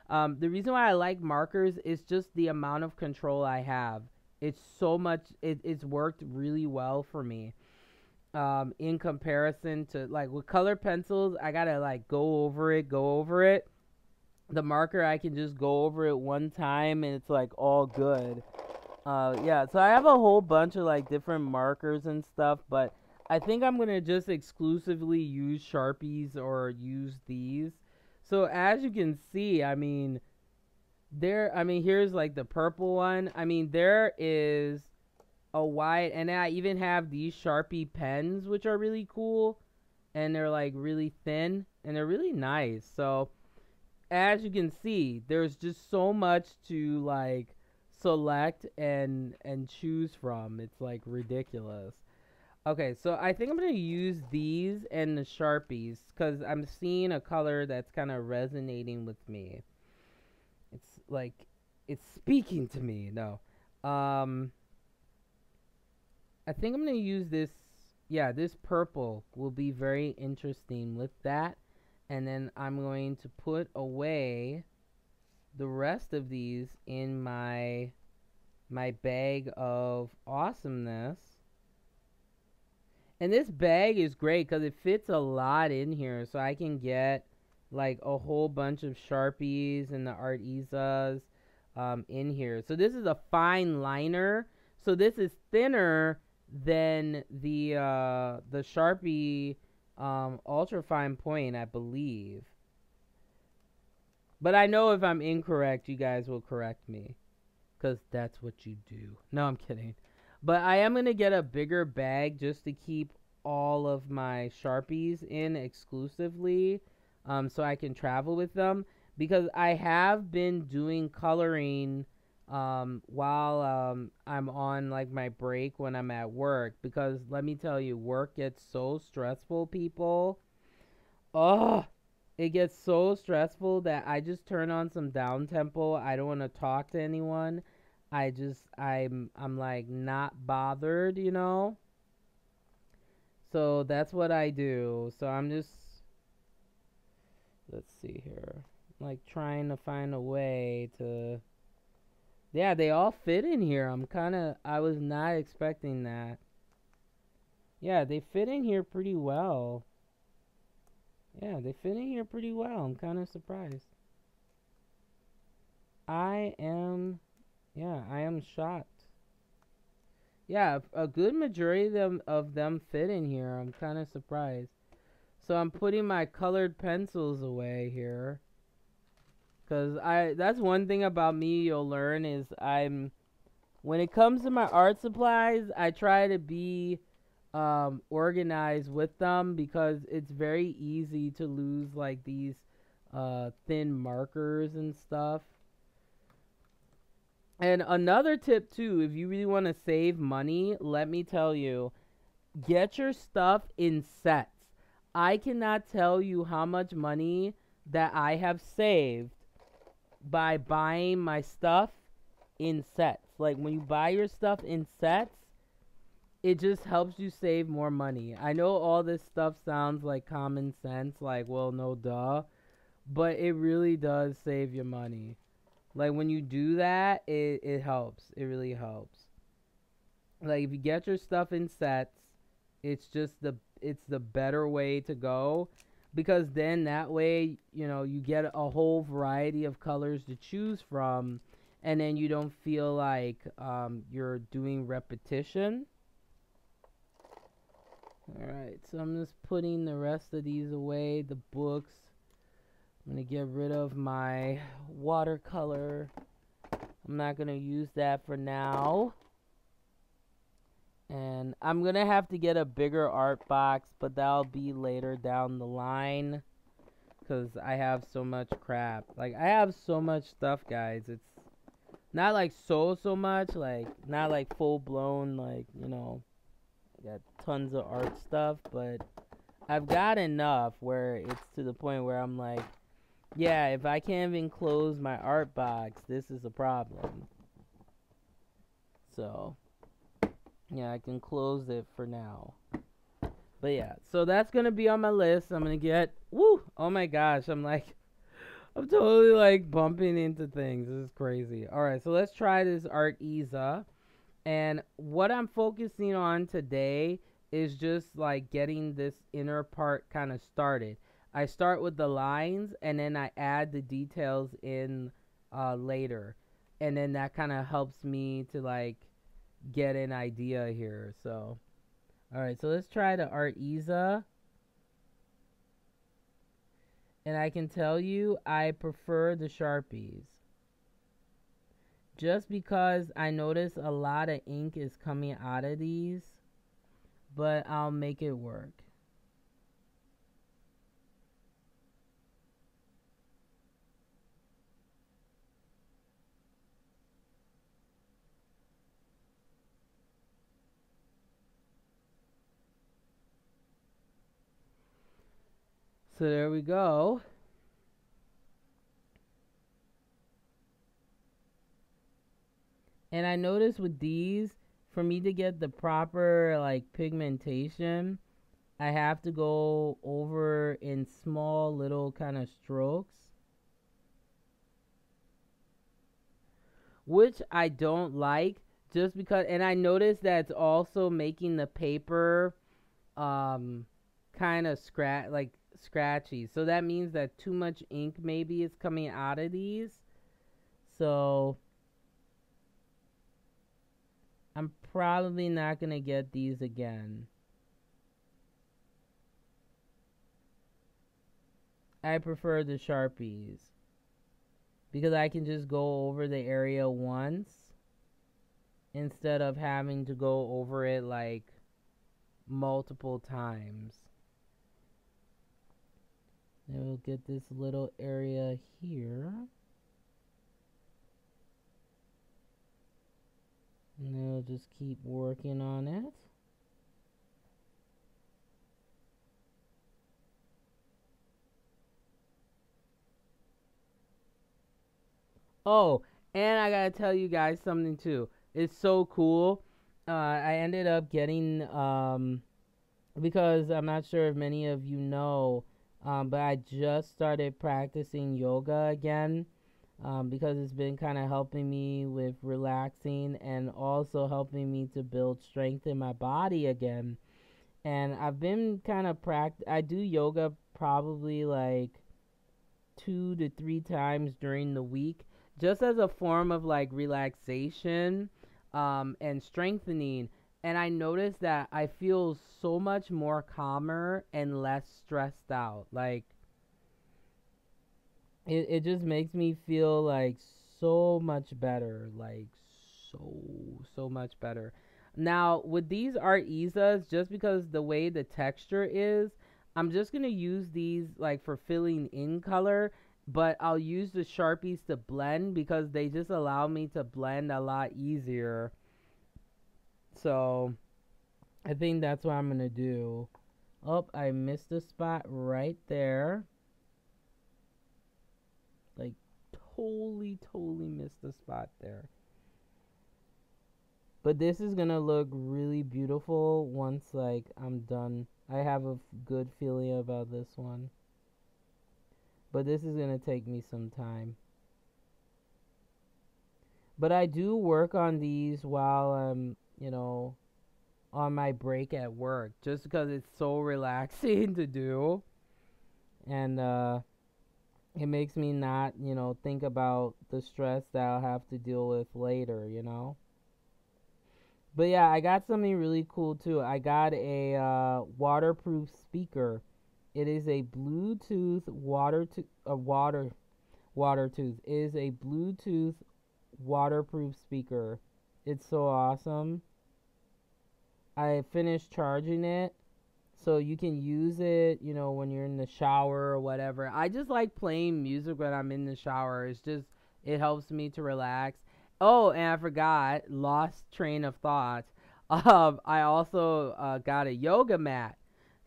The reason why I like markers is just the amount of control I have. It's so much. It's worked really well for me. In comparison to like with colored pencils, I gotta like go over it. The marker, I can just go over it one time and it's like all good. Yeah, so I have a whole bunch of like different markers and stuff, but I think I'm gonna just exclusively use Sharpies or use these. So as you can see, I mean, here's like the purple one. I mean, there is a wide, and I even have these Sharpie pens, which are really cool, and they're like really thin, and they're really nice. So as you can see, there's just so much to like select and choose from. It's like ridiculous. Okay, so I think I'm going to use these and the Sharpies because I'm seeing a color that's kind of resonating with me. It's like, it's speaking to me. No. I think I'm going to use this. Yeah, this purple will be very interesting with that. And then I'm going to put away the rest of these in my bag of awesomeness. And this bag is great because it fits a lot in here. So I can get like a whole bunch of Sharpies and the Art Izas in here. So this is a fine liner. So this is thinner than the Sharpie ultra fine point, I believe. But I know if I'm incorrect, you guys will correct me, because that's what you do. No, I'm kidding. But I am going to get a bigger bag just to keep all of my Sharpies in exclusively, so I can travel with them. Because I have been doing coloring while I'm on like my break when I'm at work. Because let me tell you, work gets so stressful, people. Oh, it gets so stressful that I just turn on some down tempo. I don't want to talk to anyone. I'm like not bothered, you know? So that's what I do. So I'm just, let's see here, like trying to find a way to, yeah, they all fit in here. I was not expecting that. Yeah, they fit in here pretty well. Yeah, they fit in here pretty well. I'm kind of surprised. I am shocked. Yeah, a good majority of them fit in here. I'm kind of surprised. So I'm putting my colored pencils away here. Cause that's one thing about me you'll learn is when it comes to my art supplies, I try to be organized with them because it's very easy to lose like these thin markers and stuff. And another tip too, if you really want to save money, let me tell you, get your stuff in sets. I cannot tell you how much money that I have saved by buying my stuff in sets. Like when you buy your stuff in sets, it just helps you save more money. I know all this stuff sounds like common sense, like, well, no duh, but it really does save you money. Like when you do that, it helps. It really helps. Like if you get your stuff in sets, it's the better way to go, because then that way, you get a whole variety of colors to choose from, and then you don't feel like you're doing repetition. All right, so I'm just putting the rest of these away, the books. I'm going to get rid of my watercolor. I'm not going to use that for now. And I'm going to have to get a bigger art box, but that'll be later down the line, because I have so much crap. Like, I have so much stuff, guys. It's not like so much, like, not like full blown, like, I got tons of art stuff, but I've got enough where it's to the point where I'm like, yeah, if I can't even close my art box, this is a problem. So, yeah, I can close it for now. But yeah, so that's going to be on my list. I'm going to get, oh my gosh, I'm totally like bumping into things. This is crazy. All right, so let's try this Art Isa. And what I'm focusing on today is just like getting this inner part kind of started. I start with the lines and then I add the details in later. And then that kind of helps me to like get an idea here. So, all right, so let's try the Art Isa. And I can tell you I prefer the Sharpies. Just because I notice a lot of ink is coming out of these, but I'll make it work. So there we go. And I noticed with these, for me to get the proper like pigmentation, I have to go over in small little kind of strokes, which I don't like, just because, and I noticed that it's also making the paper kind of scratchy. So that means that too much ink maybe is coming out of these. So I'm probably not going to get these again. I prefer the Sharpies because I can just go over the area once instead of having to go over it like multiple times. Then we'll get this little area here. And then we'll just keep working on it. Oh, and I gotta tell you guys something too. It's so cool. I ended up getting because I'm not sure if many of you know, but I just started practicing yoga again, because it's been kind of helping me with relaxing and also helping me to build strength in my body again. And I've been kind of I do yoga probably like 2 to 3 times during the week, just as a form of like relaxation and strengthening. And I noticed that I feel so much more calmer and less stressed out. Like it just makes me feel like so much better. Like so much better. Now with these Art Isas, just because the way the texture is, I'm just gonna use these like for filling in color, but I'll use the Sharpies to blend because they just allow me to blend a lot easier. So I think that's what I'm gonna do. Oh, I missed a spot right there. Like totally missed the spot there. But this is gonna look really beautiful once like I'm done. I have a good feeling about this one. But this is gonna take me some time. But I do work on these while I'm, on my break at work, just because it's so relaxing to do. And it makes me not, think about the stress that I'll have to deal with later. But yeah, I got something really cool too. I got a waterproof speaker. It is a Bluetooth watertooth. It is a Bluetooth waterproof speaker. It's so awesome. I finished charging it, so you can use it, when you're in the shower or whatever. I just like playing music when I'm in the shower. It helps me to relax. Oh, and I forgot, lost train of thought. I also got a yoga mat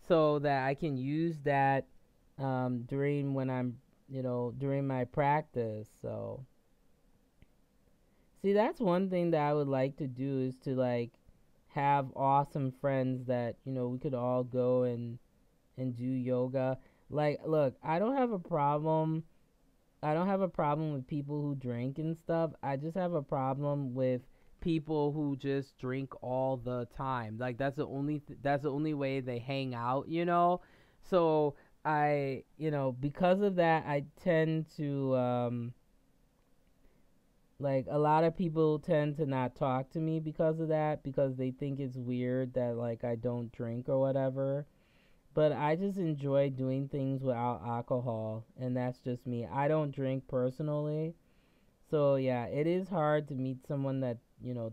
so that I can use that during my practice. So, see, that's one thing that I would like to do is to like have awesome friends that, we could all go and do yoga. Like, look, I don't have a problem. I don't have a problem with people who drink and stuff. I just have a problem with people who just drink all the time. Like that's the only way they hang out. So because of that, I tend to like a lot of people tend to not talk to me because of that, because they think it's weird that like I don't drink or whatever. But I just enjoy doing things without alcohol, and that's just me. I don't drink personally. So yeah, it is hard to meet someone that,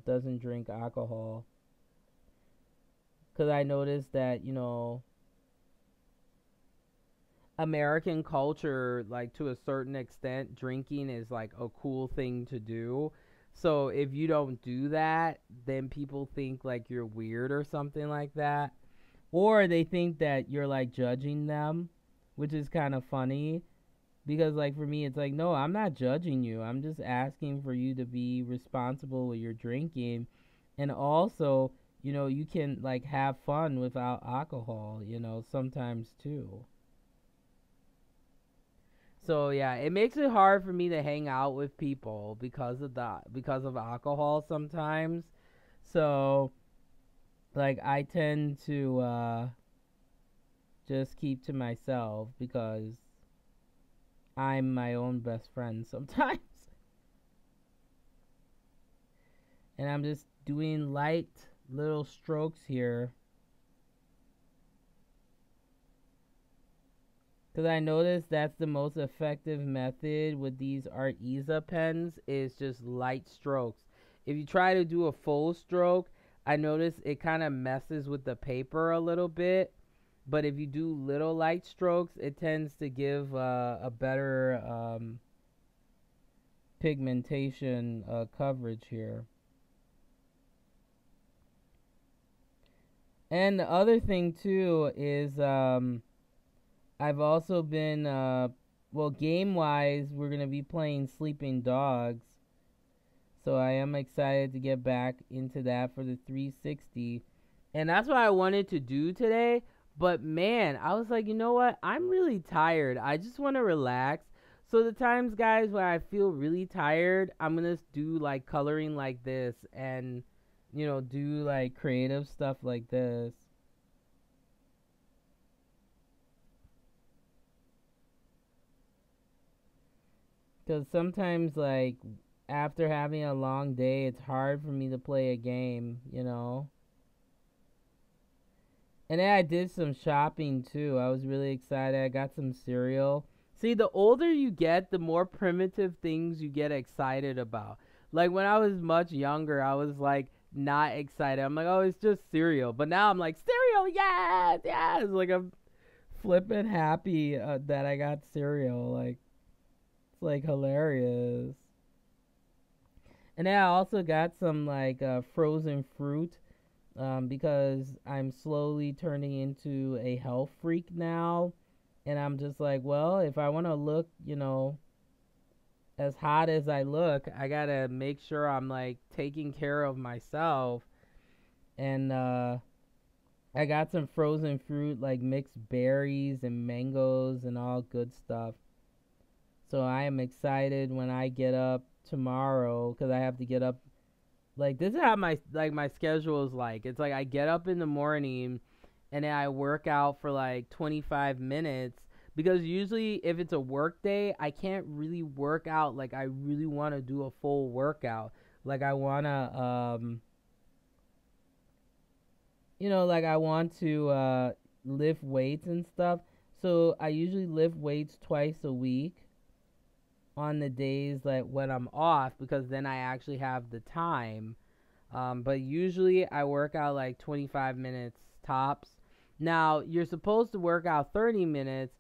doesn't drink alcohol. Cuz I noticed that, American culture, like to a certain extent, drinking is like a cool thing to do. So if you don't do that, then people think like you're weird or something like that. Or they think that you're like judging them, which is kind of funny. Because, like, for me, it's like, no, I'm not judging you. I'm just asking for you to be responsible with your drinking. And also, you can, like, have fun without alcohol, sometimes too. So yeah, it makes it hard for me to hang out with people because of alcohol sometimes. So like I tend to just keep to myself because I'm my own best friend sometimes. And I'm just doing light little strokes here. Because I noticed that's the most effective method with these Arteza pens is just light strokes. If you try to do a full stroke, I notice it kind of messes with the paper a little bit. But if you do little light strokes, it tends to give a better pigmentation coverage here. And the other thing too is I've also been game wise we're gonna be playing Sleeping Dogs. So I am excited to get back into that for the 360. And that's what I wanted to do today. But man, I was like, you know what? I'm really tired. I just want to relax. So the times, guys, where I feel really tired, I'm going to do like coloring like this and, do like creative stuff like this. Because sometimes, like, after having a long day, it's hard for me to play a game. And then I did some shopping too. I was really excited. I got some cereal. See, the older you get, the more primitive things you get excited about. Like when I was much younger, I was like not excited. I'm like, oh, it's just cereal. But now I'm like, cereal, yes, yes. Like I'm flipping happy that I got cereal. Like it's like hilarious. And then I also got some like frozen fruit because I'm slowly turning into a health freak now. And I'm just like, well, if I want to look, as hot as I look, I gotta make sure I'm like taking care of myself. And I got some frozen fruit like mixed berries and mangoes and all good stuff. So I am excited when I get up tomorrow because I have to get up. Like this is how my schedule is like. It's like I get up in the morning and then I work out for like 25 minutes because usually if it's a work day, I can't really work out like I really want to do a full workout. Like I want to like I want to lift weights and stuff. So I usually lift weights twice a week on the days like when I'm off because then I actually have the time. But usually I work out like 25 minutes tops. Now, you're supposed to work out 30 minutes,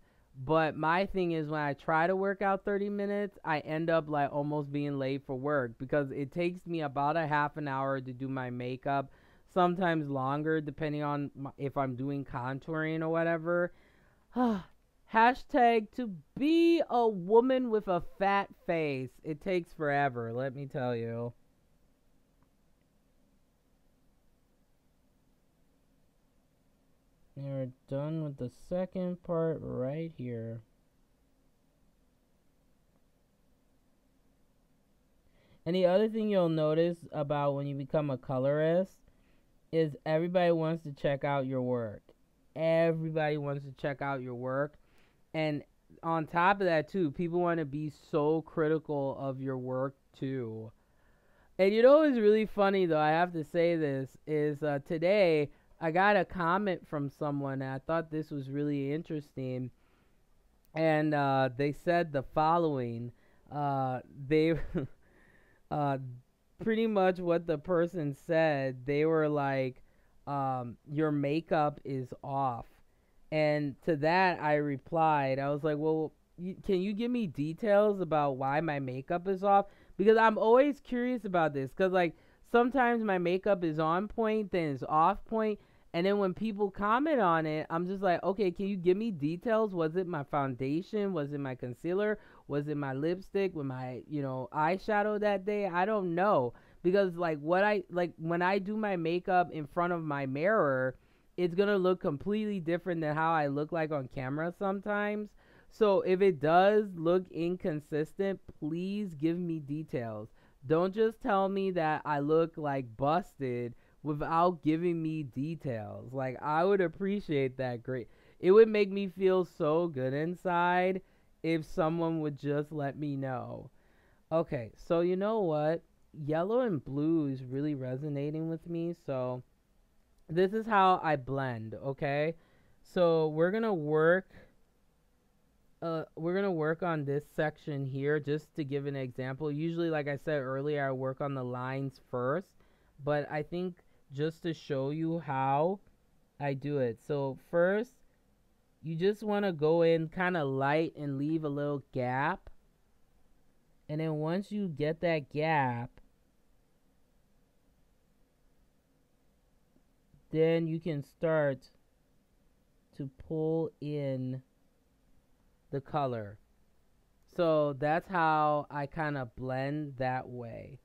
but my thing is when I try to work out 30 minutes, I end up like almost being late for work because it takes me about a half an hour to do my makeup, sometimes longer depending on if I'm doing contouring or whatever. Hashtag to be a woman with a fat face. It takes forever, let me tell you. We're done with the second part right here. And the other thing you'll notice about when you become a colorist is everybody wants to check out your work. Everybody wants to check out your work. And on top of that, too, people want to be so critical of your work, too. And you know what's really funny, though, I have to say this, is today I got a comment from someone, and I thought this was really interesting. And they said the following. They pretty much what the person said, they were like, your makeup is off. And to that, I replied, I was like, well, can you give me details about why my makeup is off? Because I'm always curious about this. Because, like, sometimes my makeup is on point, then it's off point. And then when people comment on it, I'm just like, okay, can you give me details? Was it my foundation? Was it my concealer? Was it my lipstick with my, eyeshadow that day? I don't know. Because, like, when I do my makeup in front of my mirror, it's going to look completely different than how I look like on camera sometimes. So if it does look inconsistent, please give me details. Don't just tell me that I look like busted without giving me details. Like, I would appreciate that great. It would make me feel so good inside if someone would just let me know. Okay, so you know what? Yellow and blue is really resonating with me, so this is how I blend, okay? So we're gonna work on this section here just to give an example. Usually, like I said earlier, I work on the lines first, but I think just to show you how I do it. So first, you just want to go in kind of light and leave a little gap. And then once you get that gap, then you can start to pull in the color. So that's how I kind of blend that way.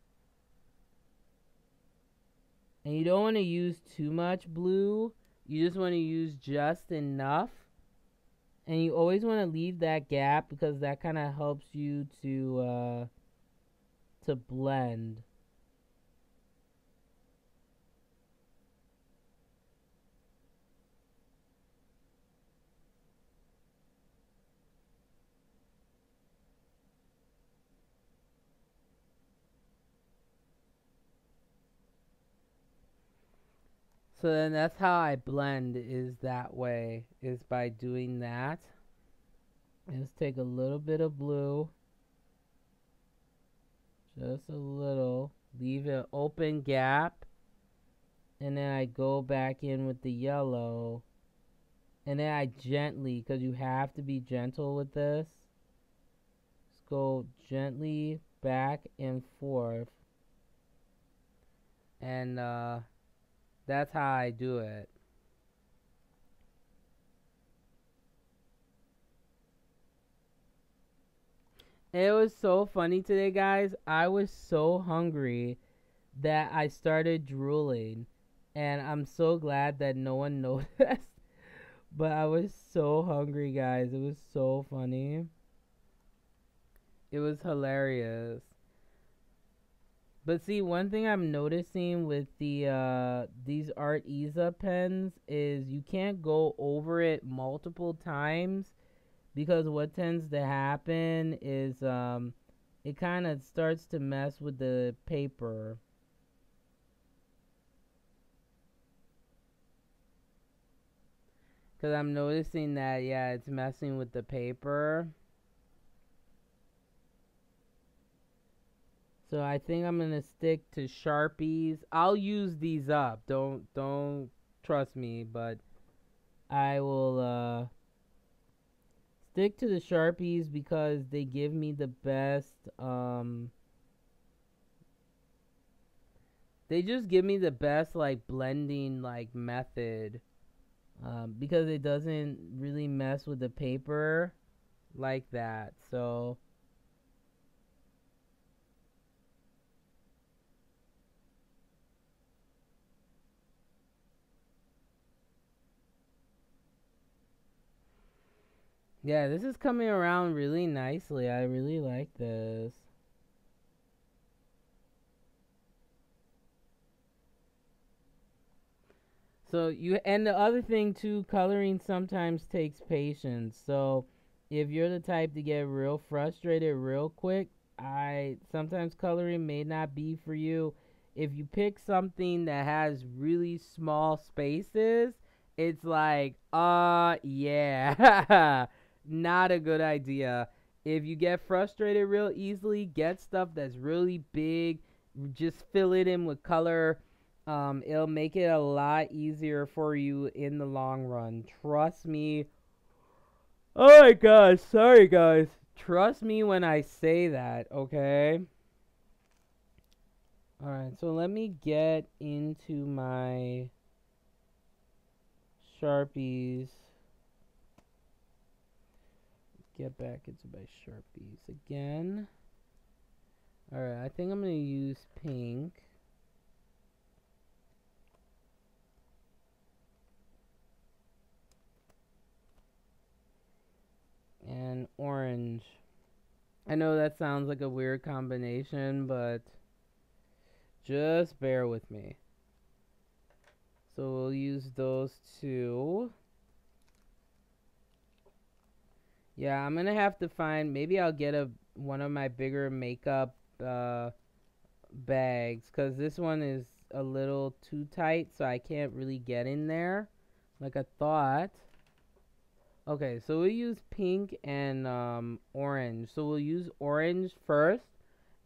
And you don't want to use too much blue. You just want to use just enough. And you always want to leave that gap because that kind of helps you to blend. So then that's how I blend, is that way, is by doing that. Let's take a little bit of blue, just a little, leave an open gap, and then I go back in with the yellow, and then I gently, because you have to be gentle with this, just go gently back and forth, and that's how I do it. It was so funny today, guys. I was so hungry that I started drooling. And I'm so glad that no one noticed. But I was so hungry, guys. It was so funny. It was hilarious. But see, one thing I'm noticing with these Art Isa pens is you can't go over it multiple times, because what tends to happen is it kind of starts to mess with the paper. Because I'm noticing that, yeah, it's messing with the paper. So I think I'm gonna stick to Sharpies. I'll use these up. Don't trust me, but I will stick to the Sharpies because they give me the best they just give me the best like blending like method, because it doesn't really mess with the paper like that. So yeah, this is coming around really nicely. I really like this. So you, and the other thing too, coloring sometimes takes patience. So if you're the type to get real frustrated real quick, I sometimes coloring may not be for you. If you pick something that has really small spaces, it's like, yeah, not a good idea. If you get frustrated real easily, get stuff that's really big, just fill it in with color. It'll make it a lot easier for you in the long run. Trust me. Oh my gosh, sorry guys. Trust me when I say that, okay? Alright, so let me get into my Sharpies. Get back into my Sharpies again. Alright, I think I'm going to use pink. And orange. I know that sounds like a weird combination, but just bear with me. So we'll use those two. Yeah, I'm gonna have to find, maybe I'll get one of my bigger makeup bags, because this one is a little too tight, so I can't really get in there like I thought. Okay, so we'll use pink and orange. So we'll use orange first,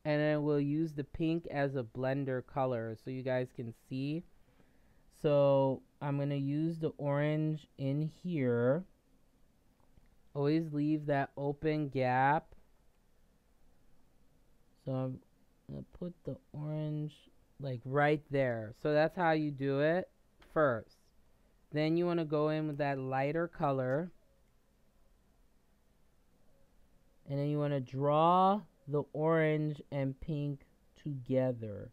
and then we'll use the pink as a blender color so you guys can see. So I'm going to use the orange in here. Always leave that open gap. So I'm going to put the orange like right there. So that's how you do it first. Then you want to go in with that lighter color. And then you want to draw the orange and pink together.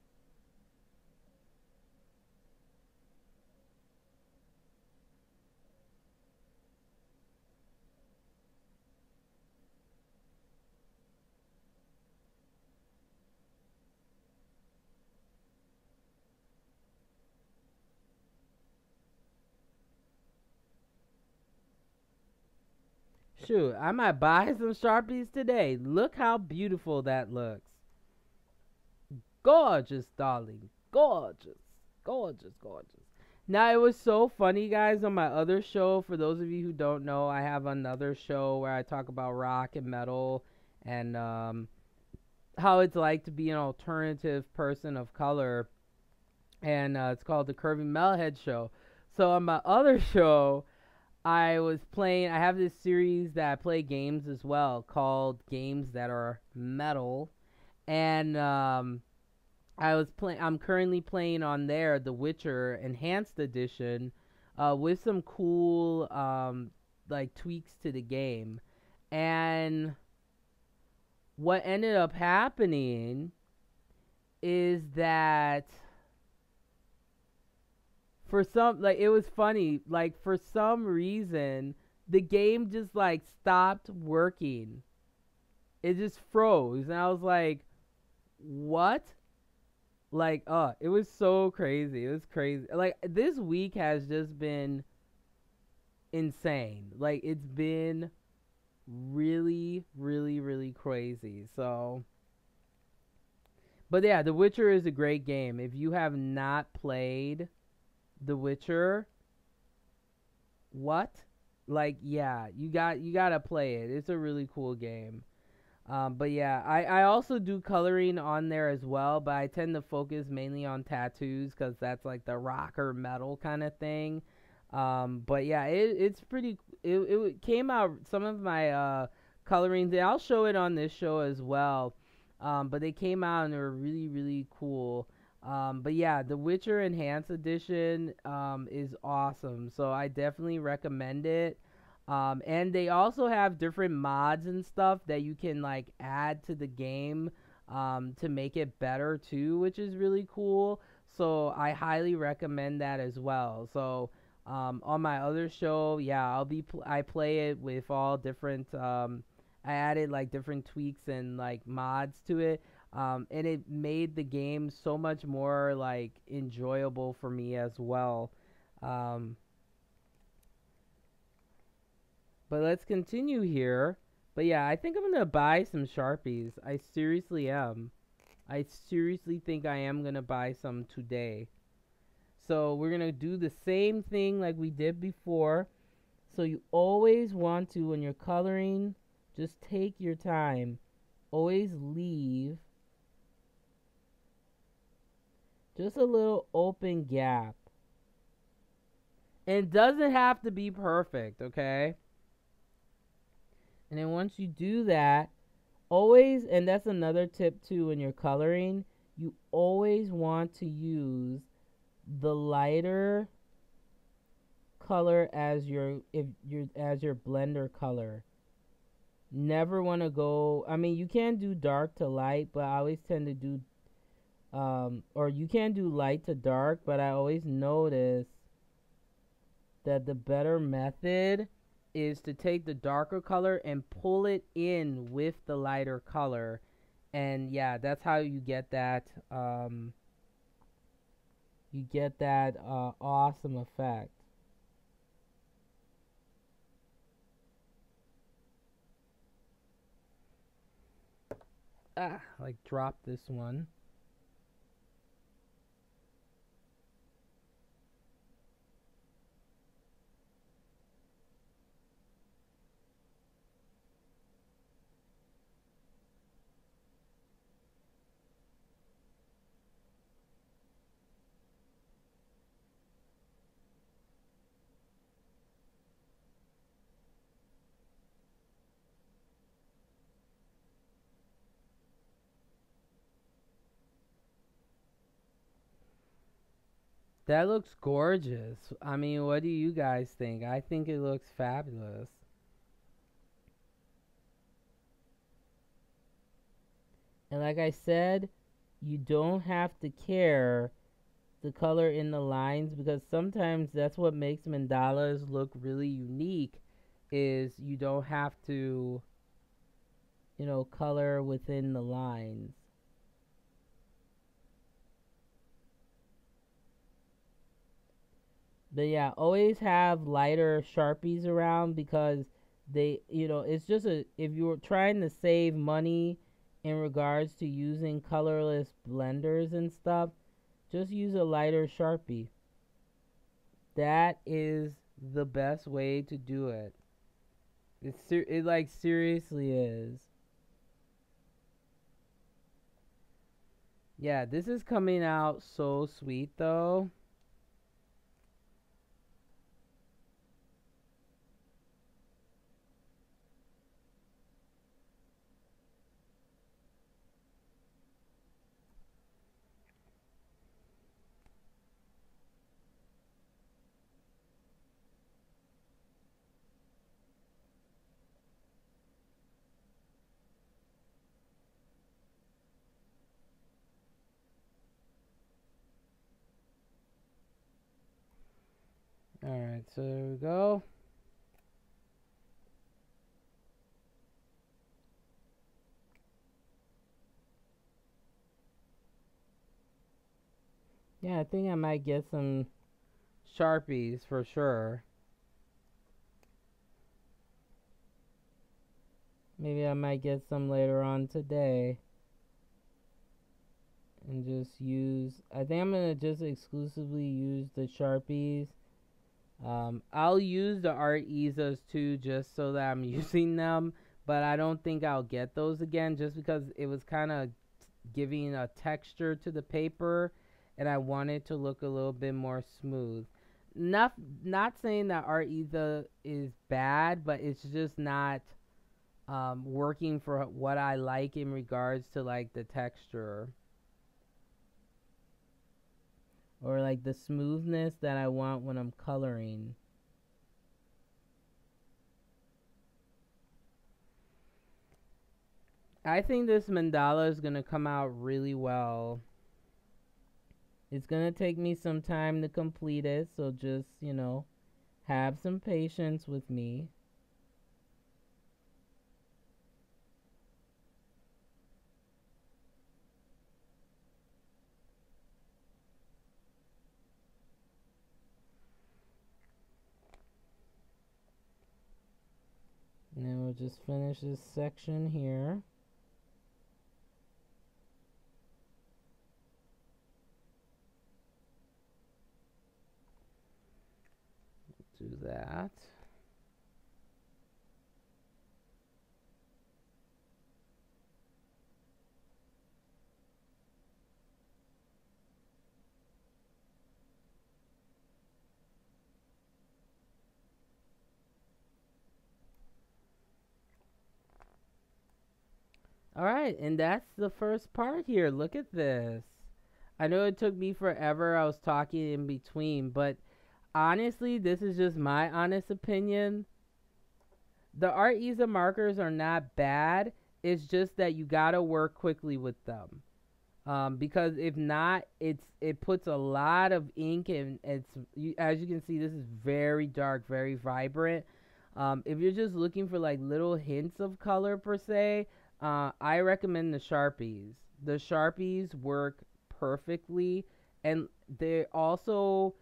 Shoot, I might buy some Sharpies today. Look how beautiful that looks. Gorgeous, darling. Gorgeous. Gorgeous, gorgeous. Now, it was so funny, guys, on my other show. For those of you who don't know, I have another show where I talk about rock and metal and how it's like to be an alternative person of color. And it's called the Curvy Metalhead Show. So on my other show, I have this series that I play games as well called Games That Are Metal. And I'm currently playing on there The Witcher Enhanced Edition, with some cool like tweaks to the game. And what ended up happening is that for some, like, it was funny, like, for some reason the game just like stopped working. It just froze, and I was like, what? Like, it was so crazy. It was crazy. Like, this week has just been insane. Like, it's been really, really, really crazy. So, but yeah, The Witcher is a great game. If you have not played The Witcher, what? Like, yeah, you gotta play it. It's a really cool game. But yeah, I also do coloring on there as well, but I tend to focus mainly on tattoos because that's like the rock or metal kind of thing. But yeah, it's pretty. It came out some of my colorings, and I'll show it on this show as well. But they came out and they were really really cool. But yeah, the Witcher Enhanced Edition is awesome, so I definitely recommend it. And they also have different mods and stuff that you can like add to the game to make it better too, which is really cool. So I highly recommend that as well. So on my other show, yeah, I play it with all different. I added like different tweaks and like mods to it. And it made the game so much more like enjoyable for me as well. Um, But let's continue here. But yeah, I think I'm gonna buy some Sharpies. I seriously am. I seriously think I am gonna buy some today. So we're gonna do the same thing like we did before. So you always want to, when you're coloring, just take your time. Always leave just a little open gap. And it doesn't have to be perfect, okay? And then once you do that, always, and that's another tip too when you're coloring, you always want to use the lighter color as your blender color. Never want to go, I mean, you can do dark to light, but I always tend to do or you can do light to dark, but I always notice that the better method is to take the darker color and pull it in with the lighter color. And yeah, that's how you get that awesome effect. Like drop this one. That looks gorgeous. I mean, what do you guys think? I think it looks fabulous. And like I said, you don't have to care the color in the lines, because sometimes that's what makes mandalas look really unique, is you don't have to, color within the lines. But yeah, always have lighter Sharpies around, because it's just if you're trying to save money in regards to using colorless blenders and stuff, just use a lighter Sharpie. That is the best way to do it. It like seriously is. Yeah, this is coming out so sweet though. Alright, so there we go. Yeah, I think I might get some Sharpies for sure. Maybe I might get some later on today. And just use, I think I'm going to just exclusively use the Sharpies. I'll use the Art Easas too, just so that I'm using them. But I don't think I'll get those again, just because it was kind of giving a texture to the paper, and I want it to look a little bit more smooth. Not not saying that Art Easa is bad, but it's just not working for what I like in regards to like the texture, or like the smoothness that I want when I'm coloring. I think this mandala is going to come out really well. It's going to take me some time to complete it, so just, have some patience with me. And then we'll just finish this section here. Do that. All right, and that's the first part here. Look at this. I know it took me forever. I was talking in between, but honestly, this is just my honest opinion. The Art Easa markers are not bad. It's just that you gotta work quickly with them, because if not, it puts a lot of ink, and as you can see, this is very dark, very vibrant. If you're just looking for like little hints of color per se, I recommend the Sharpies. The Sharpies work perfectly, and they also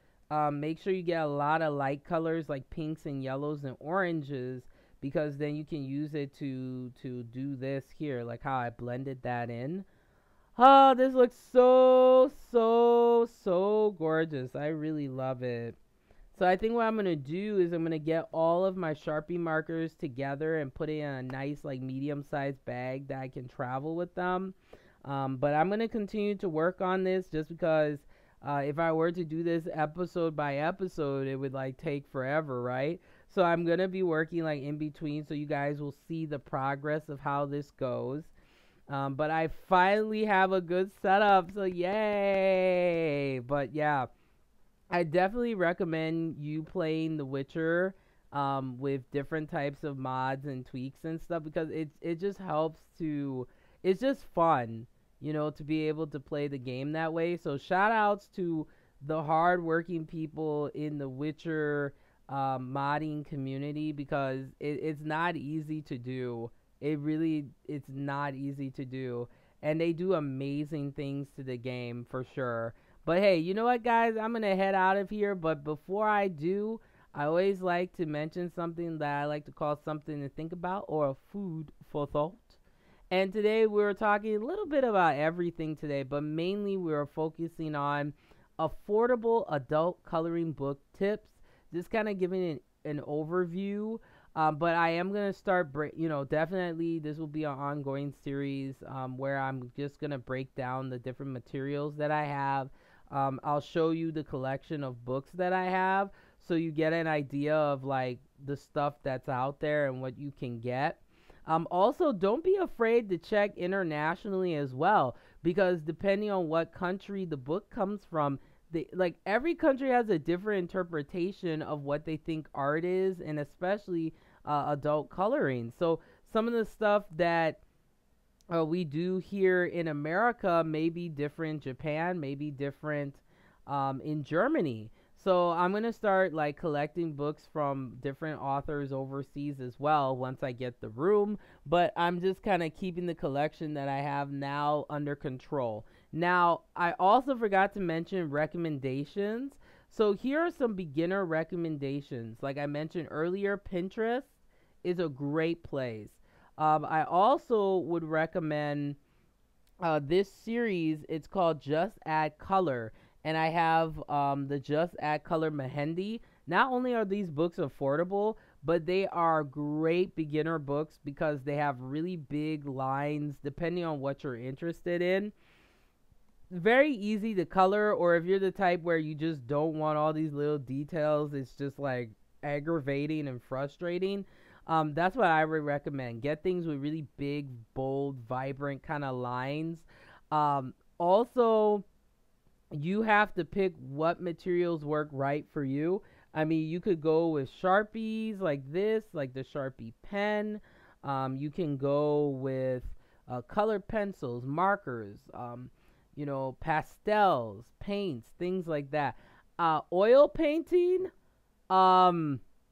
make sure you get a lot of light colors like pinks and yellows and oranges, because then you can use it to do this here, like how I blended that in. Oh, this looks so gorgeous. I really love it. So I think what I'm going to do is I'm going to get all of my Sharpie markers together and put it in a nice like medium-sized bag that I can travel with them. But I'm going to continue to work on this, just because if I were to do this episode by episode, it would like take forever, right? So I'm going to be working like in between, so you guys will see the progress of how this goes. But I finally have a good setup, so yay! But yeah, I definitely recommend you playing The Witcher with different types of mods and tweaks and stuff, because it just helps to, it's just fun, to be able to play the game that way. So shout outs to the hardworking people in the Witcher modding community, because it's not easy to do. It's not easy to do, and they do amazing things to the game for sure. But hey, you know what, guys? I'm going to head out of here. But before I do, I always like to mention something that I like to call something to think about, or a food for thought. And today we were talking a little bit about everything today, but mainly we were focusing on affordable adult coloring book tips. Just kind of giving an overview. But I am going to start, definitely this will be an ongoing series where I'm just going to break down the different materials that I have. I'll show you the collection of books that I have, so you get an idea of like the stuff that's out there and what you can get. Also, don't be afraid to check internationally as well, because depending on what country the book comes from, like every country has a different interpretation of what they think art is, and especially adult coloring. So some of the stuff that we do here in America may be different in Japan, may be different in Germany. So I'm going to start like collecting books from different authors overseas as well once I get the room, but I'm just kind of keeping the collection that I have now under control. Now, I also forgot to mention recommendations. So here are some beginner recommendations. Like I mentioned earlier, Pinterest is a great place. I also would recommend this series. It's called Just Add Color, and I have the Just Add Color Mehendi. Not only are these books affordable, but they are great beginner books because they have really big lines depending on what you're interested in. Very easy to color, or if you're the type where you just don't want all these little details, it's just like aggravating and frustrating. That's what I would recommend. Get things with really big, bold, vibrant kind of lines. Also, you have to pick what materials work right for you. I mean, you could go with Sharpies like this, like the Sharpie pen. You can go with colored pencils, markers, pastels, paints, things like that. Oil painting,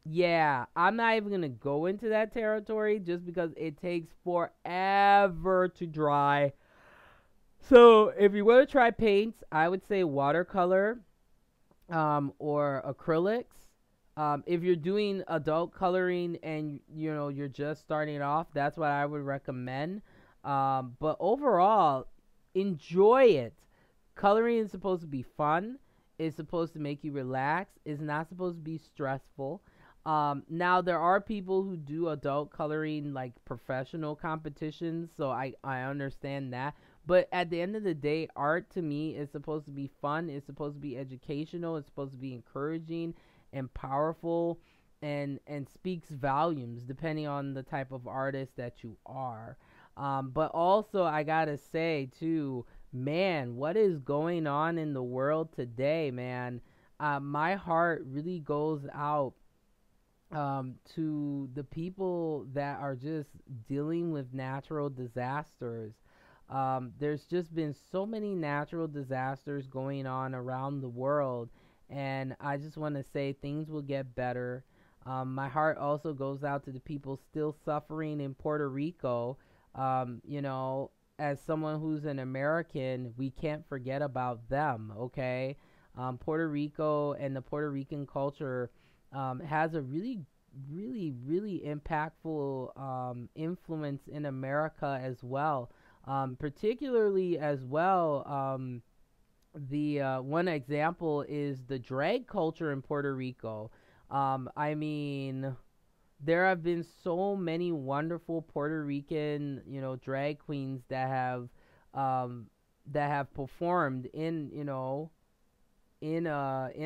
yeah, I'm not even going to go into that territory just because it takes forever to dry. So if you want to try paints, I would say watercolor or acrylics. If you're doing adult coloring and you're just starting off, that's what I would recommend. But overall, enjoy it. Coloring is supposed to be fun. It's supposed to make you relax. It's not supposed to be stressful. Now there are people who do adult coloring like professional competitions, so I understand that. But at the end of the day, art to me is supposed to be fun. It's supposed to be educational. It's supposed to be encouraging and powerful, and speaks volumes depending on the type of artist that you are. But also, I gotta say too, man, what is going on in the world today, man? My heart really goes out to the people that are just dealing with natural disasters. There's just been so many natural disasters going on around the world, and I just want to say things will get better. My heart also goes out to the people still suffering in Puerto Rico. As someone who's an American, we can't forget about them, okay? Puerto Rico and the Puerto Rican culture has a really, really, really impactful influence in America as well. Particularly as well, the one example is the drag culture in Puerto Rico. I mean, there have been so many wonderful Puerto Rican, drag queens that have performed in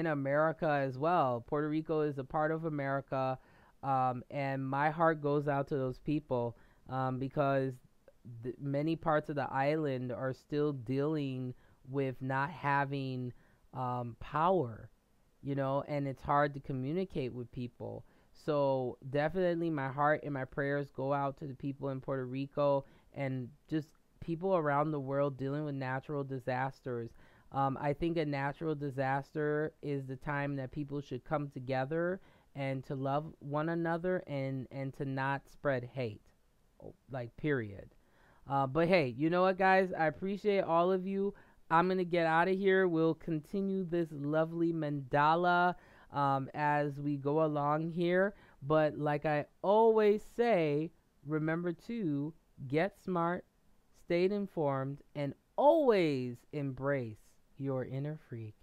America as well. Puerto Rico is a part of America, and my heart goes out to those people because many parts of the island are still dealing with not having power, and it's hard to communicate with people. So definitely my heart and my prayers go out to the people in Puerto Rico and just people around the world dealing with natural disasters. I think a natural disaster is the time that people should come together and to love one another, and to not spread hate, like, period. But hey, you know what, guys? I appreciate all of you. I'm going to get out of here. We'll continue this lovely mandala as we go along here. But like I always say, remember to get smart, stay informed, and always embrace your inner freak.